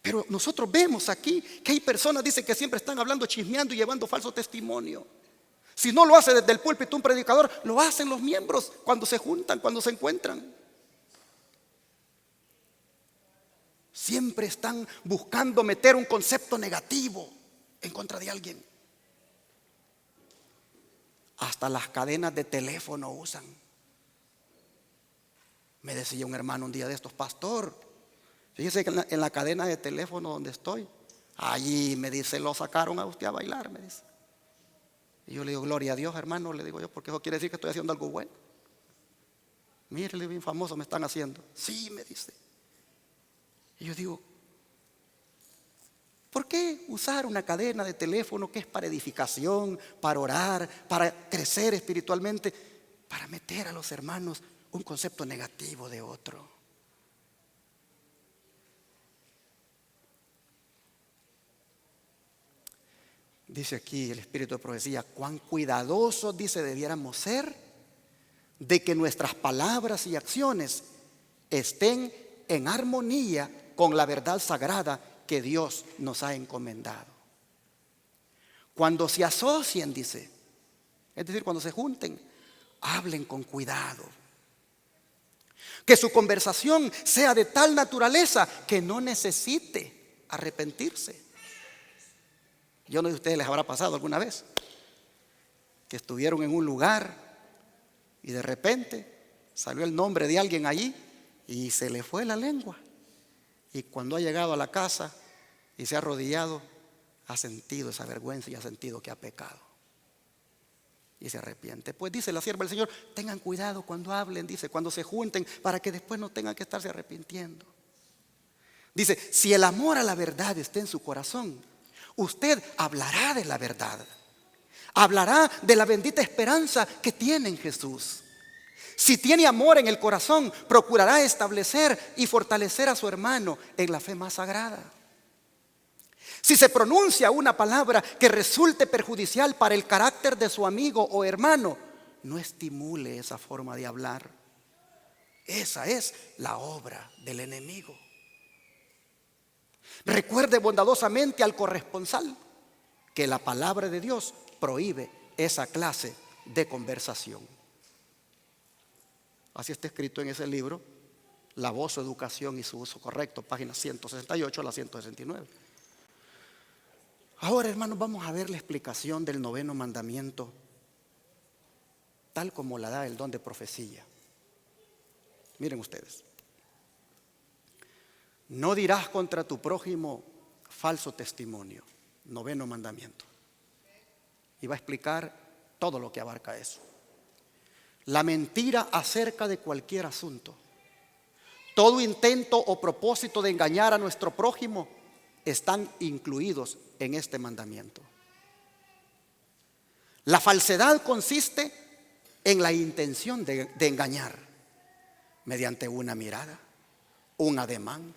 Pero nosotros vemos aquí que hay personas, dice, que siempre están hablando, chismeando y llevando falso testimonio. Si no lo hace desde el púlpito un predicador, lo hacen los miembros cuando se juntan, cuando se encuentran. Siempre están buscando meter un concepto negativo en contra de alguien. Hasta las cadenas de teléfono usan. Me decía un hermano un día de estos, pastor, fíjese que en la cadena de teléfono donde estoy, allí me dice, lo sacaron a usted a bailar, me dice. Y yo le digo, gloria a Dios, hermano, le digo yo, porque eso quiere decir que estoy haciendo algo bueno. Mire, bien famoso me están haciendo. Sí, me dice. Y yo digo, ¿por qué usar una cadena de teléfono que es para edificación, para orar, para crecer espiritualmente, para meter a los hermanos un concepto negativo de otro? Dice aquí el Espíritu de profecía, cuán cuidadosos, dice, debiéramos ser de que nuestras palabras y acciones estén en armonía con la verdad sagrada que Dios nos ha encomendado. Cuando se asocien, dice, es decir, cuando se junten, hablen con cuidado. Que su conversación sea de tal naturaleza que no necesite arrepentirse. Yo no sé si a ustedes les habrá pasado alguna vez que estuvieron en un lugar y de repente salió el nombre de alguien allí y se le fue la lengua. Y cuando ha llegado a la casa y se ha arrodillado, ha sentido esa vergüenza y ha sentido que ha pecado. Y se arrepiente. Pues dice la sierva del Señor, tengan cuidado cuando hablen, dice, cuando se junten, para que después no tengan que estarse arrepintiendo. Dice, si el amor a la verdad está en su corazón, usted hablará de la verdad. Hablará de la bendita esperanza que tiene en Jesús. Si tiene amor en el corazón, procurará establecer y fortalecer a su hermano en la fe más sagrada. Si se pronuncia una palabra que resulte perjudicial para el carácter de su amigo o hermano, no estimule esa forma de hablar. Esa es la obra del enemigo. Recuerde bondadosamente al corresponsal que la palabra de Dios prohíbe esa clase de conversación. Así está escrito en ese libro, La voz, su educación y su uso correcto, páginas 168 a la 169. Ahora, hermanos, vamos a ver la explicación del 9º mandamiento, tal como la da el don de profecía. Miren ustedes. No dirás contra tu prójimo falso testimonio, 9º mandamiento. Y va a explicar todo lo que abarca eso. La mentira acerca de cualquier asunto, todo intento o propósito de engañar a nuestro prójimo están incluidos en este mandamiento. La falsedad consiste en la intención de engañar mediante una mirada, un ademán,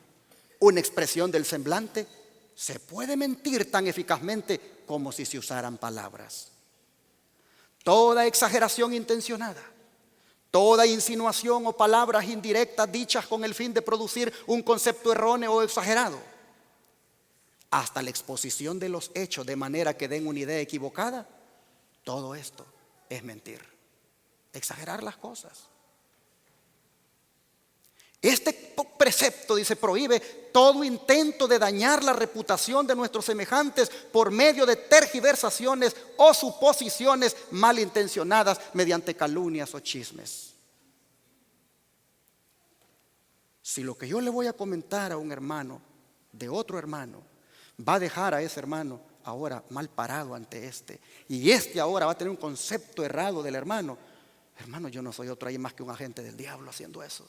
una expresión del semblante. Se puede mentir tan eficazmente como si se usaran palabras. Toda exageración intencionada, toda insinuación o palabras indirectas dichas con el fin de producir un concepto erróneo o exagerado, hasta la exposición de los hechos de manera que den una idea equivocada, todo esto es mentir, exagerar las cosas. Este precepto, dice, prohíbe todo intento de dañar la reputación de nuestros semejantes por medio de tergiversaciones o suposiciones malintencionadas mediante calumnias o chismes. Si lo que yo le voy a comentar a un hermano de otro hermano va a dejar a ese hermano ahora mal parado ante este, y este ahora va a tener un concepto errado del hermano, hermano, yo no soy otro ahí más que un agente del diablo haciendo eso.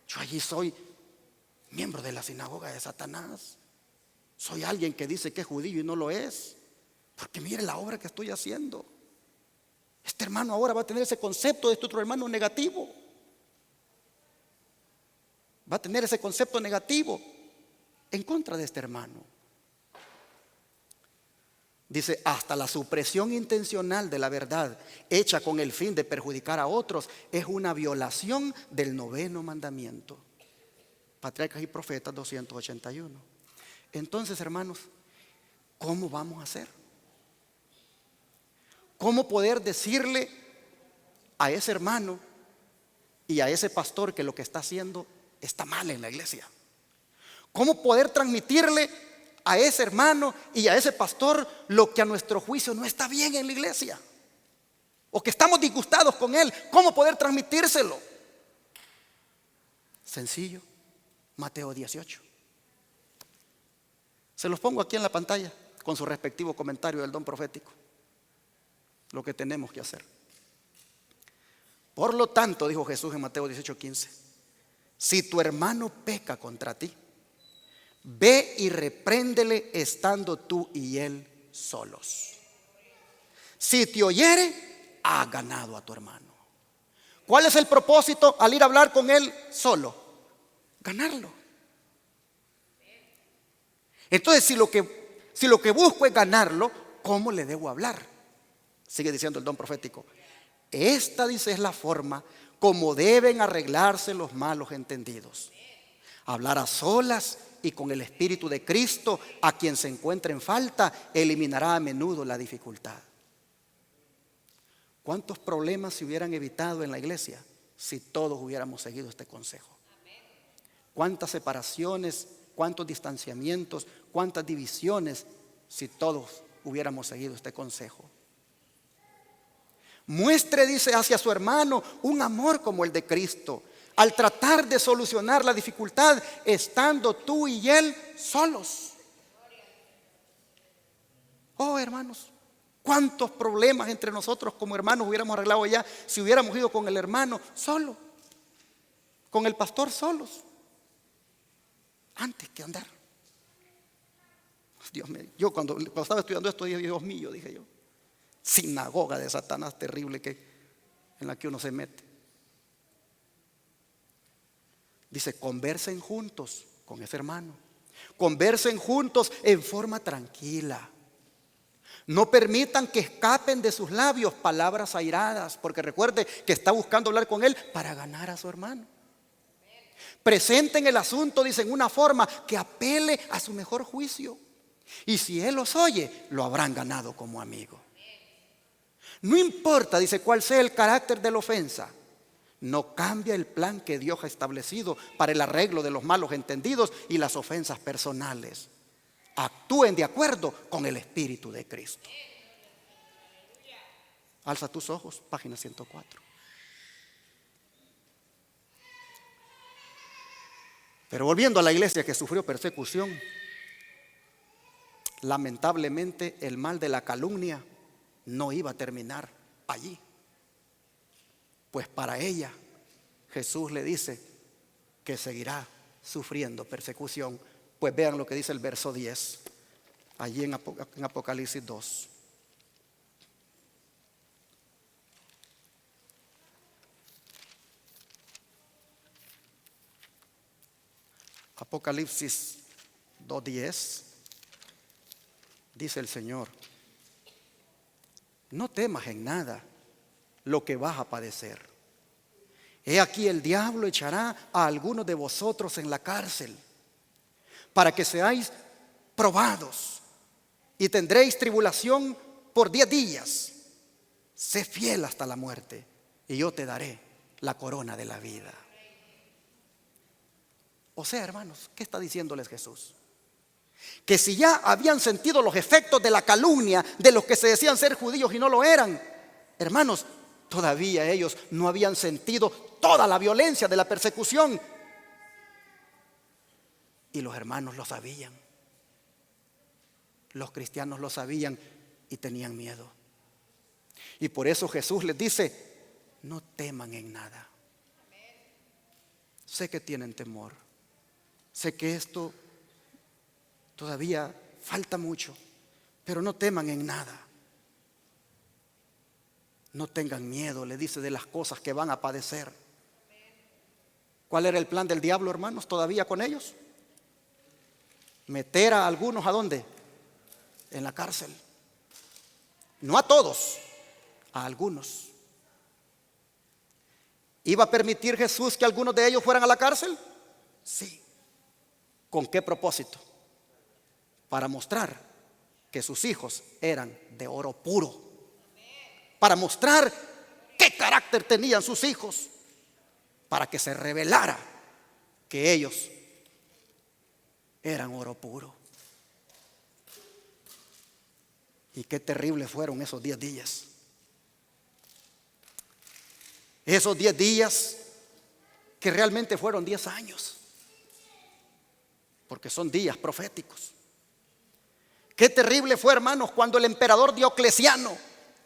Yo allí soy miembro de la sinagoga de Satanás. Soy alguien que dice que es judío y no lo es, porque mire la obra que estoy haciendo. Este hermano ahora va a tener ese concepto de este otro hermano negativo. Va a tener ese concepto negativo en contra de este hermano. Dice, hasta la supresión intencional de la verdad hecha con el fin de perjudicar a otros es una violación del 9º mandamiento. Patriarcas y Profetas 281. Entonces, hermanos, ¿cómo vamos a hacer? ¿Cómo poder decirle a ese hermano y a ese pastor que lo que está haciendo está mal en la iglesia? ¿Cómo poder transmitirle a ese hermano y a ese pastor lo que a nuestro juicio no está bien en la iglesia? O que estamos disgustados con él. ¿Cómo poder transmitírselo? Sencillo. Mateo 18. Se los pongo aquí en la pantalla con su respectivo comentario del don profético. Lo que tenemos que hacer. Por lo tanto, dijo Jesús en Mateo 18:15, si tu hermano peca contra ti, ve y repréndele estando tú y él solos. Si te oyere, has ganado a tu hermano. ¿Cuál es el propósito al ir a hablar con él solo? Ganarlo. Entonces, si lo que busco es ganarlo, ¿cómo le debo hablar? Sigue diciendo el don profético. Esta, dice, es la forma como deben arreglarse los malos entendidos. Hablar a solas y con el Espíritu de Cristo, a quien se encuentre en falta, eliminará a menudo la dificultad. ¿Cuántos problemas se hubieran evitado en la iglesia si todos hubiéramos seguido este consejo? ¿Cuántas separaciones, cuántos distanciamientos, cuántas divisiones si todos hubiéramos seguido este consejo? Muestre, dice, hacia su hermano un amor como el de Cristo, al tratar de solucionar la dificultad estando tú y él solos. Oh, hermanos, cuántos problemas entre nosotros como hermanos hubiéramos arreglado ya si hubiéramos ido con el hermano solo, con el pastor solos, antes que andar. Dios mío, yo cuando estaba estudiando esto dije, Dios mío, dije yo, sinagoga de Satanás terrible en la que uno se mete. Dice, conversen juntos con ese hermano, conversen juntos en forma tranquila. No permitan que escapen de sus labios palabras airadas, porque recuerde que está buscando hablar con él para ganar a su hermano. Presenten el asunto, dice, en una forma que apele a su mejor juicio. Y si él los oye, lo habrán ganado como amigo. No importa, dice, cuál sea el carácter de la ofensa, no cambia el plan que Dios ha establecido para el arreglo de los malos entendidos y las ofensas personales. Actúen de acuerdo con el Espíritu de Cristo. Alza tus ojos, página 104. Pero volviendo a la iglesia que sufrió persecución, lamentablemente el mal de la calumnia no iba a terminar allí. Pues para ella Jesús le dice que seguirá sufriendo persecución. Pues vean lo que dice el verso 10, allí en Apocalipsis 2. Apocalipsis 2:10, dice el Señor: no temas en nada lo que vas a padecer. He aquí el diablo echará a algunos de vosotros en la cárcel, para que seáis probados, y tendréis tribulación por 10 días. Sé fiel hasta la muerte, y yo te daré la corona de la vida. O sea, hermanos, ¿qué está diciéndoles Jesús? Que si ya habían sentido los efectos de la calumnia de los que se decían ser judíos y no lo eran, hermanos, todavía ellos no habían sentido toda la violencia de la persecución. Y los hermanos lo sabían. Los cristianos lo sabían y tenían miedo. Y por eso Jesús les dice: no teman en nada. Sé que tienen temor. Sé que esto todavía falta mucho, pero no teman en nada. No tengan miedo, le dice, de las cosas que van a padecer. ¿Cuál era el plan del diablo, hermanos, todavía con ellos? Meter a algunos, ¿a dónde? En la cárcel. No a todos, a algunos. ¿Iba a permitir Jesús que algunos de ellos fueran a la cárcel? Sí. ¿Con qué propósito? Para mostrar que sus hijos eran de oro puro. Para mostrar qué carácter tenían sus hijos. Para que se revelara que ellos eran oro puro. Y qué terribles fueron esos 10 días. Esos 10 días que realmente fueron 10 años. Porque son días proféticos. Qué terrible fue, hermanos, cuando el emperador Diocleciano,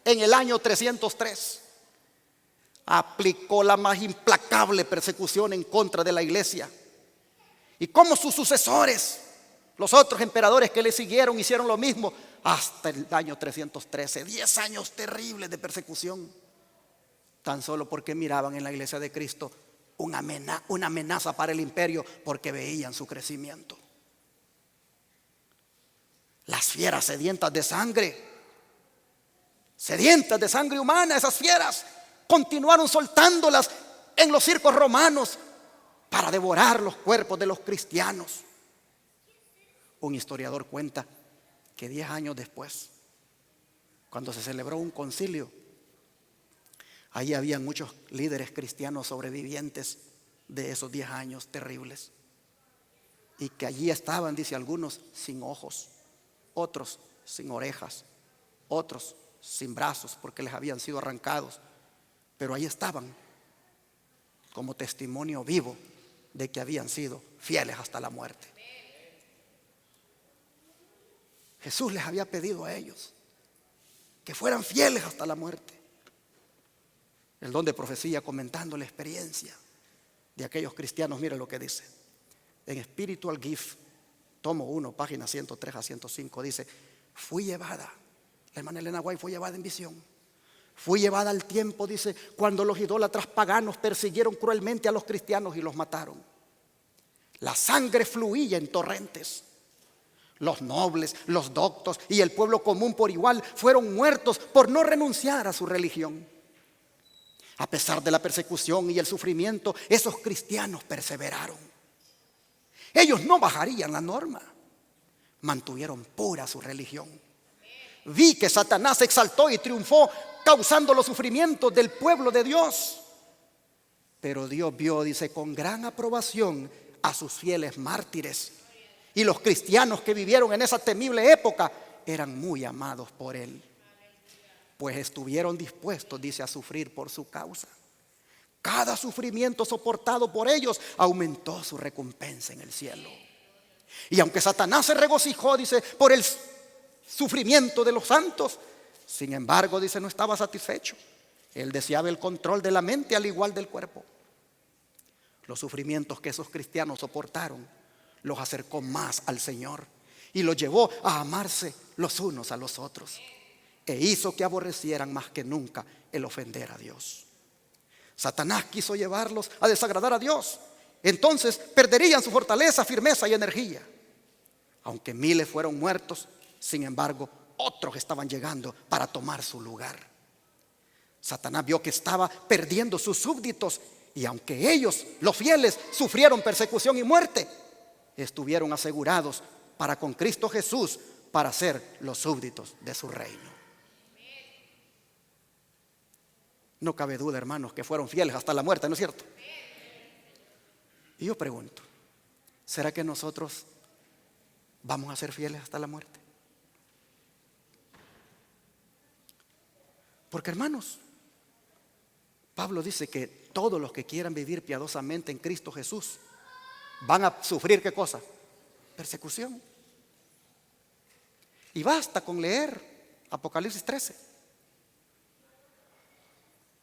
en el año 303, aplicó la más implacable persecución en contra de la iglesia. Y como sus sucesores, los otros emperadores que le siguieron, hicieron lo mismo hasta el año 313. 10 años terribles de persecución, tan solo porque miraban en la iglesia de Cristo una amenaza para el imperio, porque veían su crecimiento. Las fieras sedientas de sangre humana, esas fieras continuaron soltándolas en los circos romanos para devorar los cuerpos de los cristianos. Un historiador cuenta que 10 años después, cuando se celebró un concilio, ahí había muchos líderes cristianos sobrevivientes de esos 10 años terribles. Y que allí estaban, dice, algunos sin ojos, otros sin orejas, otros sin brazos porque les habían sido arrancados. Pero ahí estaban como testimonio vivo de que habían sido fieles hasta la muerte. Jesús les había pedido a ellos que fueran fieles hasta la muerte. El don de profecía, comentando la experiencia de aquellos cristianos, mire lo que dice en Spiritual Gift, tomo 1, página 103 a 105, dice: fui llevada, la hermana Elena White fue llevada en visión. Fui llevada al tiempo, dice, cuando los idólatras paganos persiguieron cruelmente a los cristianos y los mataron. La sangre fluía en torrentes. Los nobles, los doctos y el pueblo común por igual fueron muertos por no renunciar a su religión. A pesar de la persecución y el sufrimiento, esos cristianos perseveraron. Ellos no bajarían la norma, mantuvieron pura su religión. Vi que Satanás se exaltó y triunfó, causando los sufrimientos del pueblo de Dios. Pero Dios vio, dice, con gran aprobación a sus fieles mártires. Y los cristianos que vivieron en esa temible época eran muy amados por Él, pues estuvieron dispuestos, dice, a sufrir por su causa. Cada sufrimiento soportado por ellos aumentó su recompensa en el cielo. Y aunque Satanás se regocijó, dice, por el sufrimiento de los santos, sin embargo, dice, no estaba satisfecho. Él deseaba el control de la mente al igual del cuerpo. Los sufrimientos que esos cristianos soportaron los acercó más al Señor y los llevó a amarse los unos a los otros, e hizo que aborrecieran más que nunca el ofender a Dios. Satanás quiso llevarlos a desagradar a Dios. Entonces perderían su fortaleza, firmeza y energía. Aunque miles fueron muertos, sin embargo, otros estaban llegando para tomar su lugar. Satanás vio que estaba perdiendo sus súbditos, y aunque ellos, los fieles, sufrieron persecución y muerte, estuvieron asegurados para con Cristo Jesús para ser los súbditos de su reino. No cabe duda, hermanos, que fueron fieles hasta la muerte, ¿no es cierto? Y yo pregunto, ¿será que nosotros vamos a ser fieles hasta la muerte? Porque, hermanos, Pablo dice que todos los que quieran vivir piadosamente en Cristo Jesús van a sufrir, ¿qué cosa? Persecución. Y basta con leer Apocalipsis 13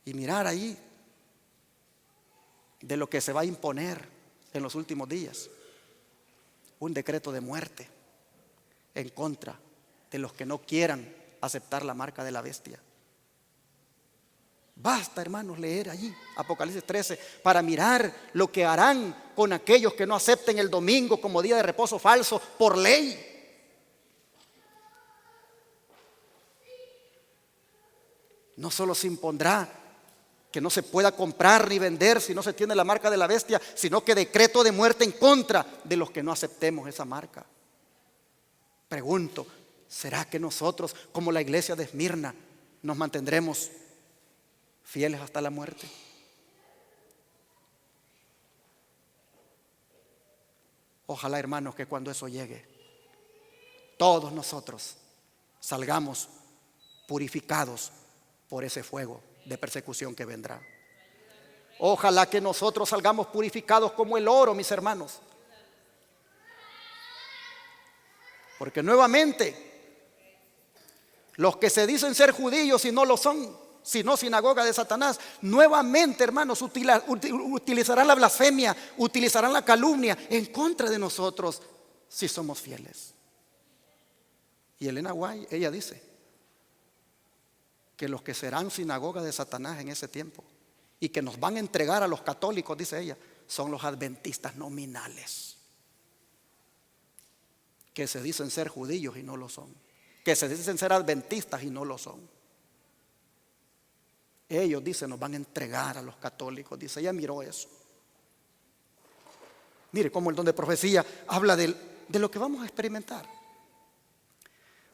y mirar ahí de lo que se va a imponer en los últimos días. Un decreto de muerte en contra de los que no quieran aceptar la marca de la bestia. Basta, hermanos, leer allí Apocalipsis 13 para mirar lo que harán con aquellos que no acepten el domingo como día de reposo falso por ley. No solo se impondrá que no se pueda comprar ni vender si no se tiene la marca de la bestia, sino que decreto de muerte en contra de los que no aceptemos esa marca. Pregunto, ¿será que nosotros, como la iglesia de Esmirna, nos mantendremos fieles hasta la muerte? Ojalá, hermanos, que cuando eso llegue, todos nosotros salgamos purificados por ese fuego de persecución que vendrá. Ojalá que nosotros salgamos purificados como el oro, mis hermanos. Porque nuevamente, los que se dicen ser judíos y no lo son, sino sinagoga de Satanás, nuevamente, hermanos, utilizarán la blasfemia, utilizarán la calumnia en contra de nosotros si somos fieles. Y Elena White, ella dice que los que serán sinagoga de Satanás en ese tiempo y que nos van a entregar a los católicos, dice ella, son los adventistas nominales, que se dicen ser judíos y no lo son, que se dicen ser adventistas y no lo son. ellos, dice, nos van a entregar a los católicos. Dice, ella miró eso. Mire cómo el don de profecía habla de lo que vamos a experimentar.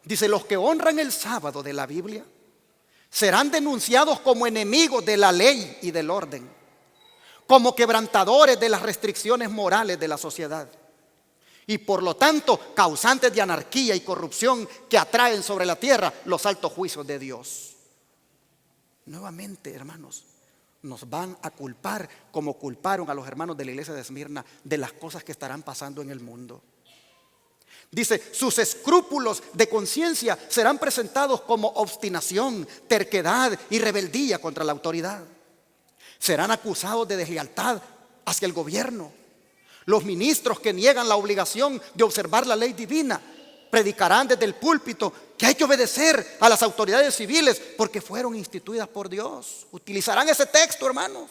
Dice, los que honran el sábado de la Biblia serán denunciados como enemigos de la ley y del orden, como quebrantadores de las restricciones morales de la sociedad y por lo tanto causantes de anarquía y corrupción que atraen sobre la tierra los altos juicios de Dios. Nuevamente, hermanos, nos van a culpar como culparon a los hermanos de la iglesia de Esmirna de las cosas que estarán pasando en el mundo. Dice, sus escrúpulos de conciencia serán presentados como obstinación, terquedad y rebeldía contra la autoridad. Serán acusados de deslealtad hacia el gobierno. Los ministros que niegan la obligación de observar la ley divina predicarán desde el púlpito que hay que obedecer a las autoridades civiles porque fueron instituidas por Dios. Utilizarán ese texto, hermanos,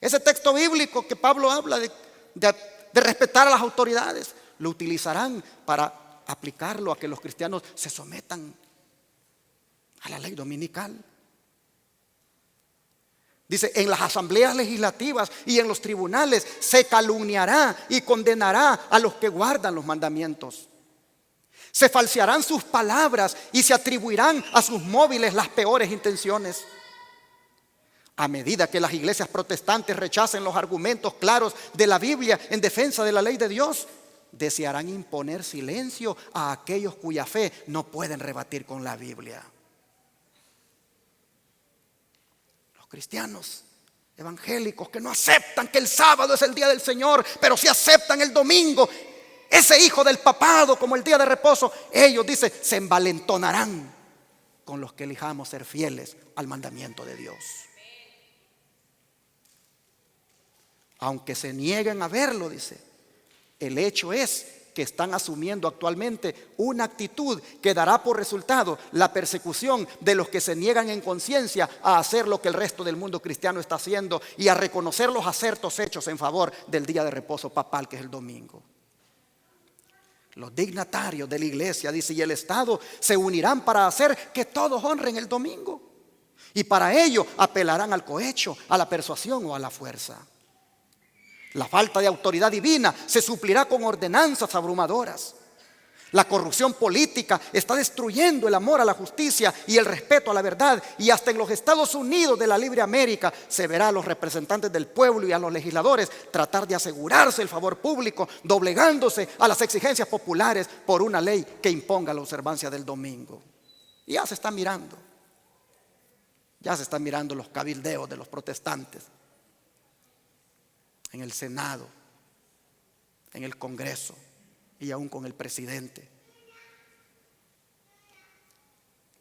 ese texto bíblico que Pablo habla de respetar a las autoridades. Lo utilizarán para aplicarlo a que los cristianos se sometan a la ley dominical. Dice, en las asambleas legislativas y en los tribunales se calumniará y condenará a los que guardan los mandamientos. Se falsearán sus palabras y se atribuirán a sus móviles las peores intenciones. A medida que las iglesias protestantes rechacen los argumentos claros de la Biblia en defensa de la ley de Dios, desearán imponer silencio a aquellos cuya fe no pueden rebatir con la Biblia. Los cristianos evangélicos que no aceptan que el sábado es el día del Señor, pero sí aceptan el domingo, ese hijo del papado, como el día de reposo, ellos, dice, se envalentonarán con los que elijamos ser fieles al mandamiento de Dios. Aunque se nieguen a verlo, dice, el hecho es que están asumiendo actualmente una actitud que dará por resultado la persecución de los que se niegan en conciencia a hacer lo que el resto del mundo cristiano está haciendo y a reconocer los acertos hechos en favor del día de reposo papal, que es el domingo. Los dignatarios de la iglesia, dice, y el Estado se unirán para hacer que todos honren el domingo. Y para ello apelarán al cohecho, a la persuasión o a la fuerza. La falta de autoridad divina se suplirá con ordenanzas abrumadoras. La corrupción política está destruyendo el amor a la justicia y el respeto a la verdad. Y hasta en los Estados Unidos de la libre América se verá a los representantes del pueblo y a los legisladores tratar de asegurarse el favor público, doblegándose a las exigencias populares por una ley que imponga la observancia del domingo. Y ya se está mirando. Ya se están mirando los cabildeos de los protestantes en el Senado, en el Congreso y aún con el presidente.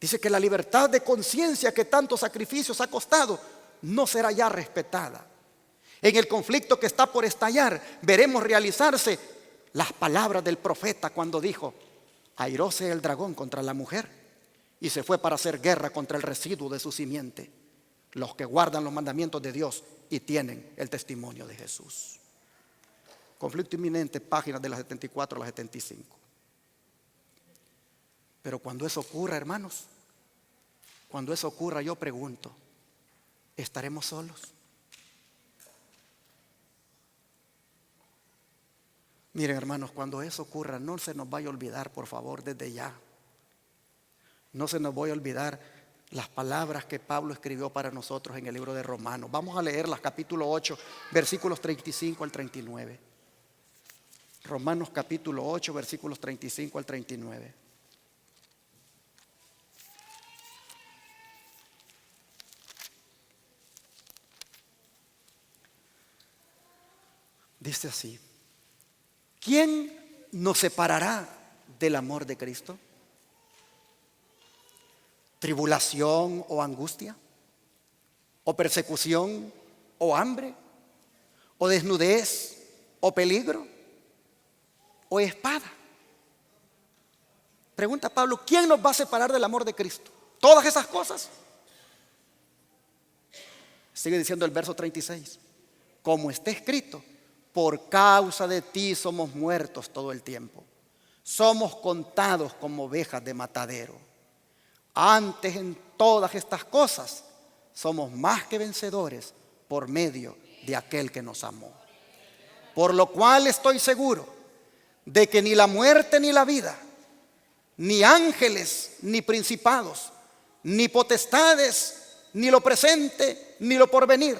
Dice que la libertad de conciencia que tantos sacrificios ha costado no será ya respetada. En el conflicto que está por estallar veremos realizarse las palabras del profeta cuando dijo: airóse el dragón contra la mujer y se fue para hacer guerra contra el residuo de su simiente, los que guardan los mandamientos de Dios y tienen el testimonio de Jesús. Conflicto inminente, páginas de las 74 a las 75. Pero cuando eso ocurra, hermanos, cuando eso ocurra, yo pregunto, ¿estaremos solos? Miren, hermanos, cuando eso ocurra, no se nos vaya a olvidar, por favor, desde ya. No se nos vaya a olvidar las palabras que Pablo escribió para nosotros en el libro de Romanos. Vamos a leerlas, capítulo 8, versículos 35 al 39. Romanos capítulo 8, versículos 35 al 39. Dice así: ¿quién nos separará del amor de Cristo? ¿Tribulación o angustia? ¿O persecución o hambre? ¿O desnudez o peligro? ¿O espada? Pregunta Pablo, ¿quién nos va a separar del amor de Cristo? ¿Todas esas cosas? Sigue diciendo el verso 36. Como está escrito: por causa de ti somos muertos todo el tiempo. Somos contados como ovejas de matadero. Antes, en todas estas cosas, somos más que vencedores por medio de aquel que nos amó. Por lo cual estoy seguro de que ni la muerte ni la vida, ni ángeles ni principados, ni potestades, ni lo presente ni lo porvenir,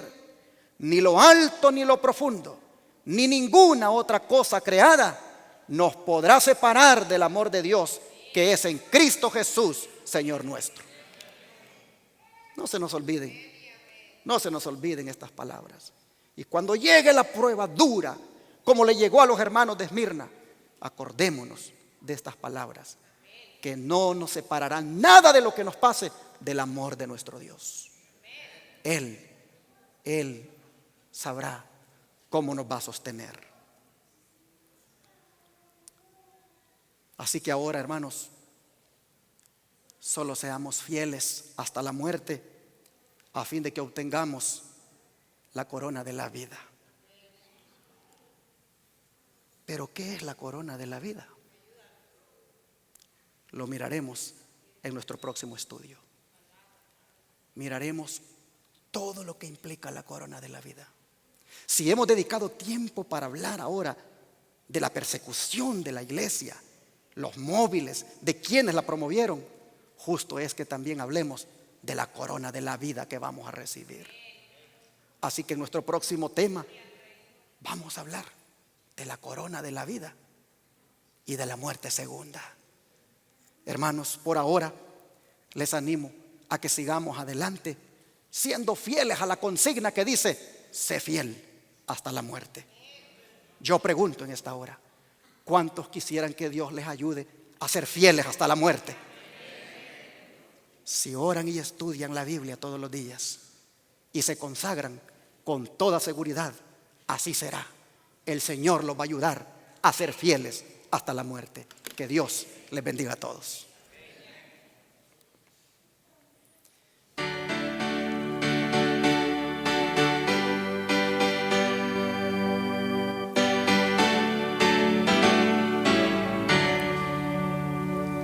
ni lo alto ni lo profundo, ni ninguna otra cosa creada nos podrá separar del amor de Dios que es en Cristo Jesús, Señor nuestro. No se nos olviden, no se nos olviden estas palabras. Y cuando llegue la prueba dura, como le llegó a los hermanos de Esmirna, acordémonos de estas palabras, que no nos separará nada de lo que nos pase del amor de nuestro Dios. Él sabrá cómo nos va a sostener. Así que ahora, hermanos, solo seamos fieles hasta la muerte, a fin de que obtengamos la corona de la vida. ¿Pero qué es la corona de la vida? Lo miraremos en nuestro próximo estudio. Miraremos todo lo que implica la corona de la vida. Si hemos dedicado tiempo para hablar ahora de la persecución de la iglesia, los móviles, de quienes la promovieron, justo es que también hablemos de la corona de la vida que vamos a recibir. Así que en nuestro próximo tema vamos a hablar de la corona de la vida y de la muerte segunda. Hermanos, por ahora les animo a que sigamos adelante, siendo fieles a la consigna que dice: sé fiel hasta la muerte. Yo pregunto en esta hora, ¿cuántos quisieran que Dios les ayude a ser fieles hasta la muerte? Si oran y estudian la Biblia todos los días y se consagran con toda seguridad, así será. El Señor los va a ayudar a ser fieles hasta la muerte. Que Dios les bendiga a todos.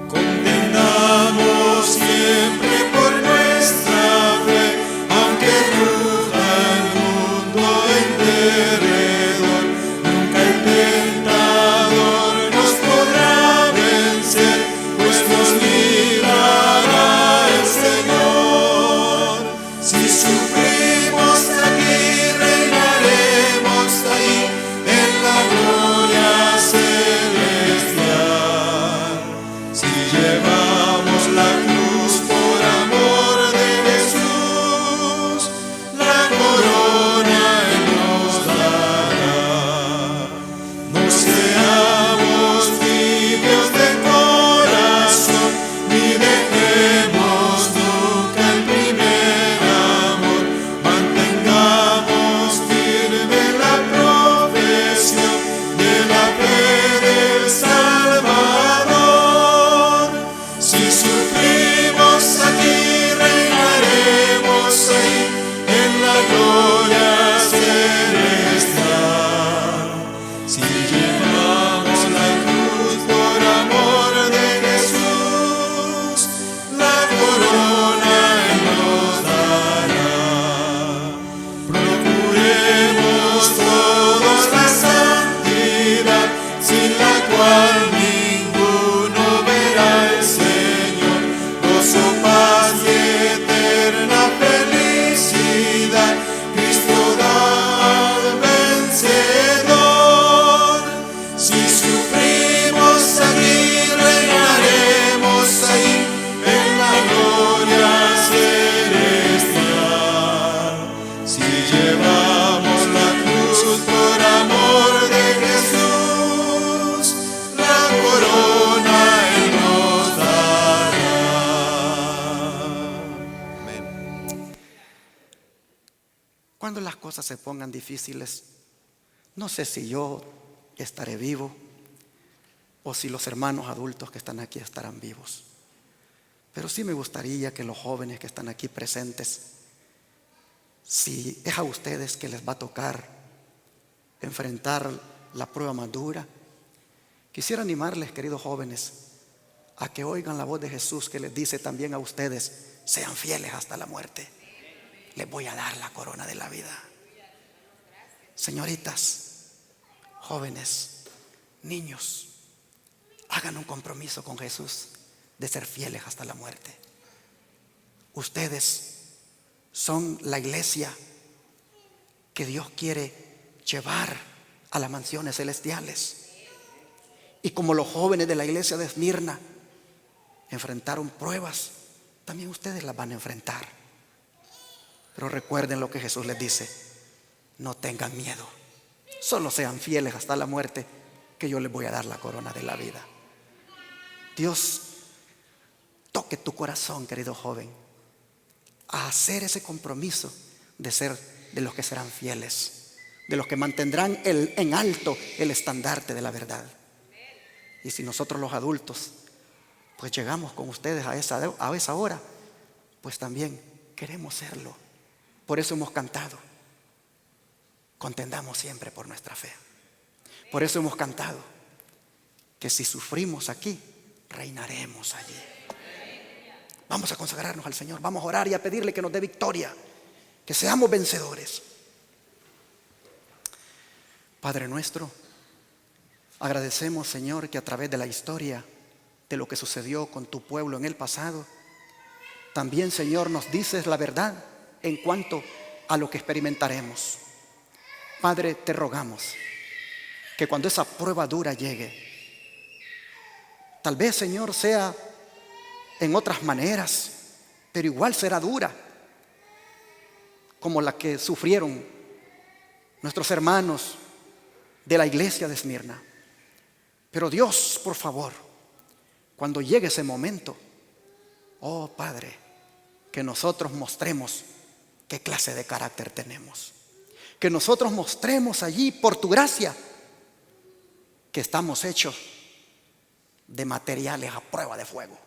Condenamos siempre por nuestra fe, aunque ruja el mundo en derredor, nunca el tentador nos podrá vencer, pues nos librará el Señor. Si sufrimos aquí, reinaremos ahí en la gloria celestial. Si llevamos la cruz por amor de Jesús, la corona Él nos dará. No seamos tibios de corazón, ni dejemos nunca el primer amor. Mantengamos firme la profesión de la fe del Salvador. Si sufrimos aquí, reinaremos ahí en la gloria celestial. Si llevamos la cruz por amor de Jesús, la corona Él nos dará. Procuremos todos la santidad, sin la cual ninguno verá al Señor. Gozo, paz y eterna felicidad, Cristo da al vencedor. Si sufrimos aquí, reinaremos ahí en la gloria celestial. Si llevamos la cruz por amor de Jesús, la corona Él nos dará. Amén. Cuando las cosas se pongan difíciles, no sé si yo estaré vivo o si los hermanos adultos que están aquí estarán vivos. Pero sí me gustaría que los jóvenes que están aquí presentes, si es a ustedes que les va a tocar enfrentar la prueba más dura, quisiera animarles, queridos jóvenes, a que oigan la voz de Jesús, que les dice también a ustedes: sean fieles hasta la muerte. les voy a dar la corona de la vida. Señoritas, jóvenes, niños, hagan un compromiso con Jesús de ser fieles hasta la muerte. Ustedes son la iglesia que Dios quiere llevar a las mansiones celestiales. Y como los jóvenes de la iglesia de Esmirna enfrentaron pruebas, también ustedes las van a enfrentar. Pero recuerden lo que Jesús les dice: no tengan miedo, solo sean fieles hasta la muerte, que yo les voy a dar la corona de la vida. Dios toque tu corazón, querido joven, a hacer ese compromiso de ser de los que serán fieles, de los que mantendrán en alto el estandarte de la verdad. Y si nosotros los adultos pues llegamos con ustedes a esa hora, pues también queremos serlo. Por eso hemos cantado: contendamos siempre por nuestra fe. Por eso hemos cantado que si sufrimos aquí, reinaremos allí. Vamos a consagrarnos al Señor, vamos a orar y a pedirle que nos dé victoria, que seamos vencedores. Padre nuestro, agradecemos, Señor, que a través de la historia de lo que sucedió con tu pueblo en el pasado, también, Señor, nos dices la verdad en cuanto a lo que experimentaremos. Padre, te rogamos que cuando esa prueba dura llegue, tal vez, Señor, sea en otras maneras, pero igual será dura, como la que sufrieron nuestros hermanos de la iglesia de Esmirna. Pero Dios, por favor, cuando llegue ese momento, oh Padre, que nosotros mostremos qué clase de carácter tenemos. Que nosotros mostremos allí, por tu gracia, que estamos hechos de materiales a prueba de fuego.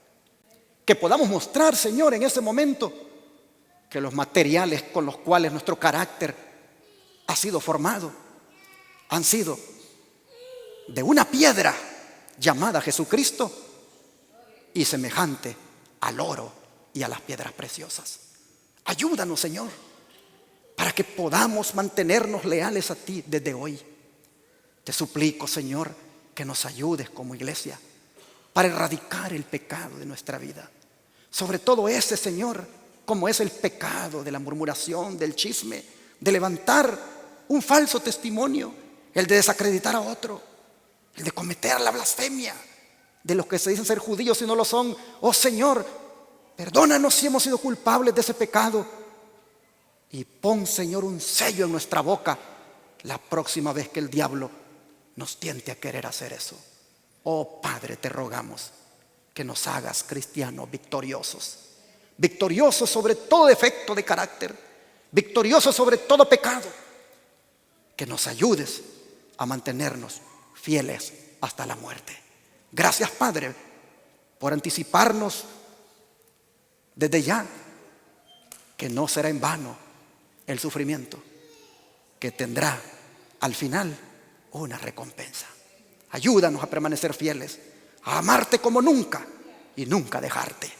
Que podamos mostrar, Señor, en ese momento, que los materiales con los cuales nuestro carácter ha sido formado han sido de una piedra llamada Jesucristo y semejante al oro y a las piedras preciosas. Ayúdanos, Señor, para que podamos mantenernos leales a ti desde hoy. Te suplico, Señor, que nos ayudes como iglesia para erradicar el pecado de nuestra vida. Sobre todo ese, Señor, como es el pecado de la murmuración, del chisme, de levantar un falso testimonio, el de desacreditar a otro, el de cometer la blasfemia de los que se dicen ser judíos y no lo son. Oh Señor, perdónanos si hemos sido culpables de ese pecado y pon, Señor, un sello en nuestra boca la próxima vez que el diablo nos tiente a querer hacer eso. Oh Padre, te rogamos que nos hagas cristianos victoriosos, victoriosos sobre todo defecto de carácter, victoriosos sobre todo pecado, que nos ayudes a mantenernos fieles hasta la muerte. Gracias, Padre, por anticiparnos desde ya que no será en vano el sufrimiento, que tendrá al final una recompensa. Ayúdanos a permanecer fieles, a amarte como nunca y nunca dejarte.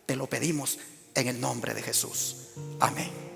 Te lo pedimos en el nombre de Jesús. Amén.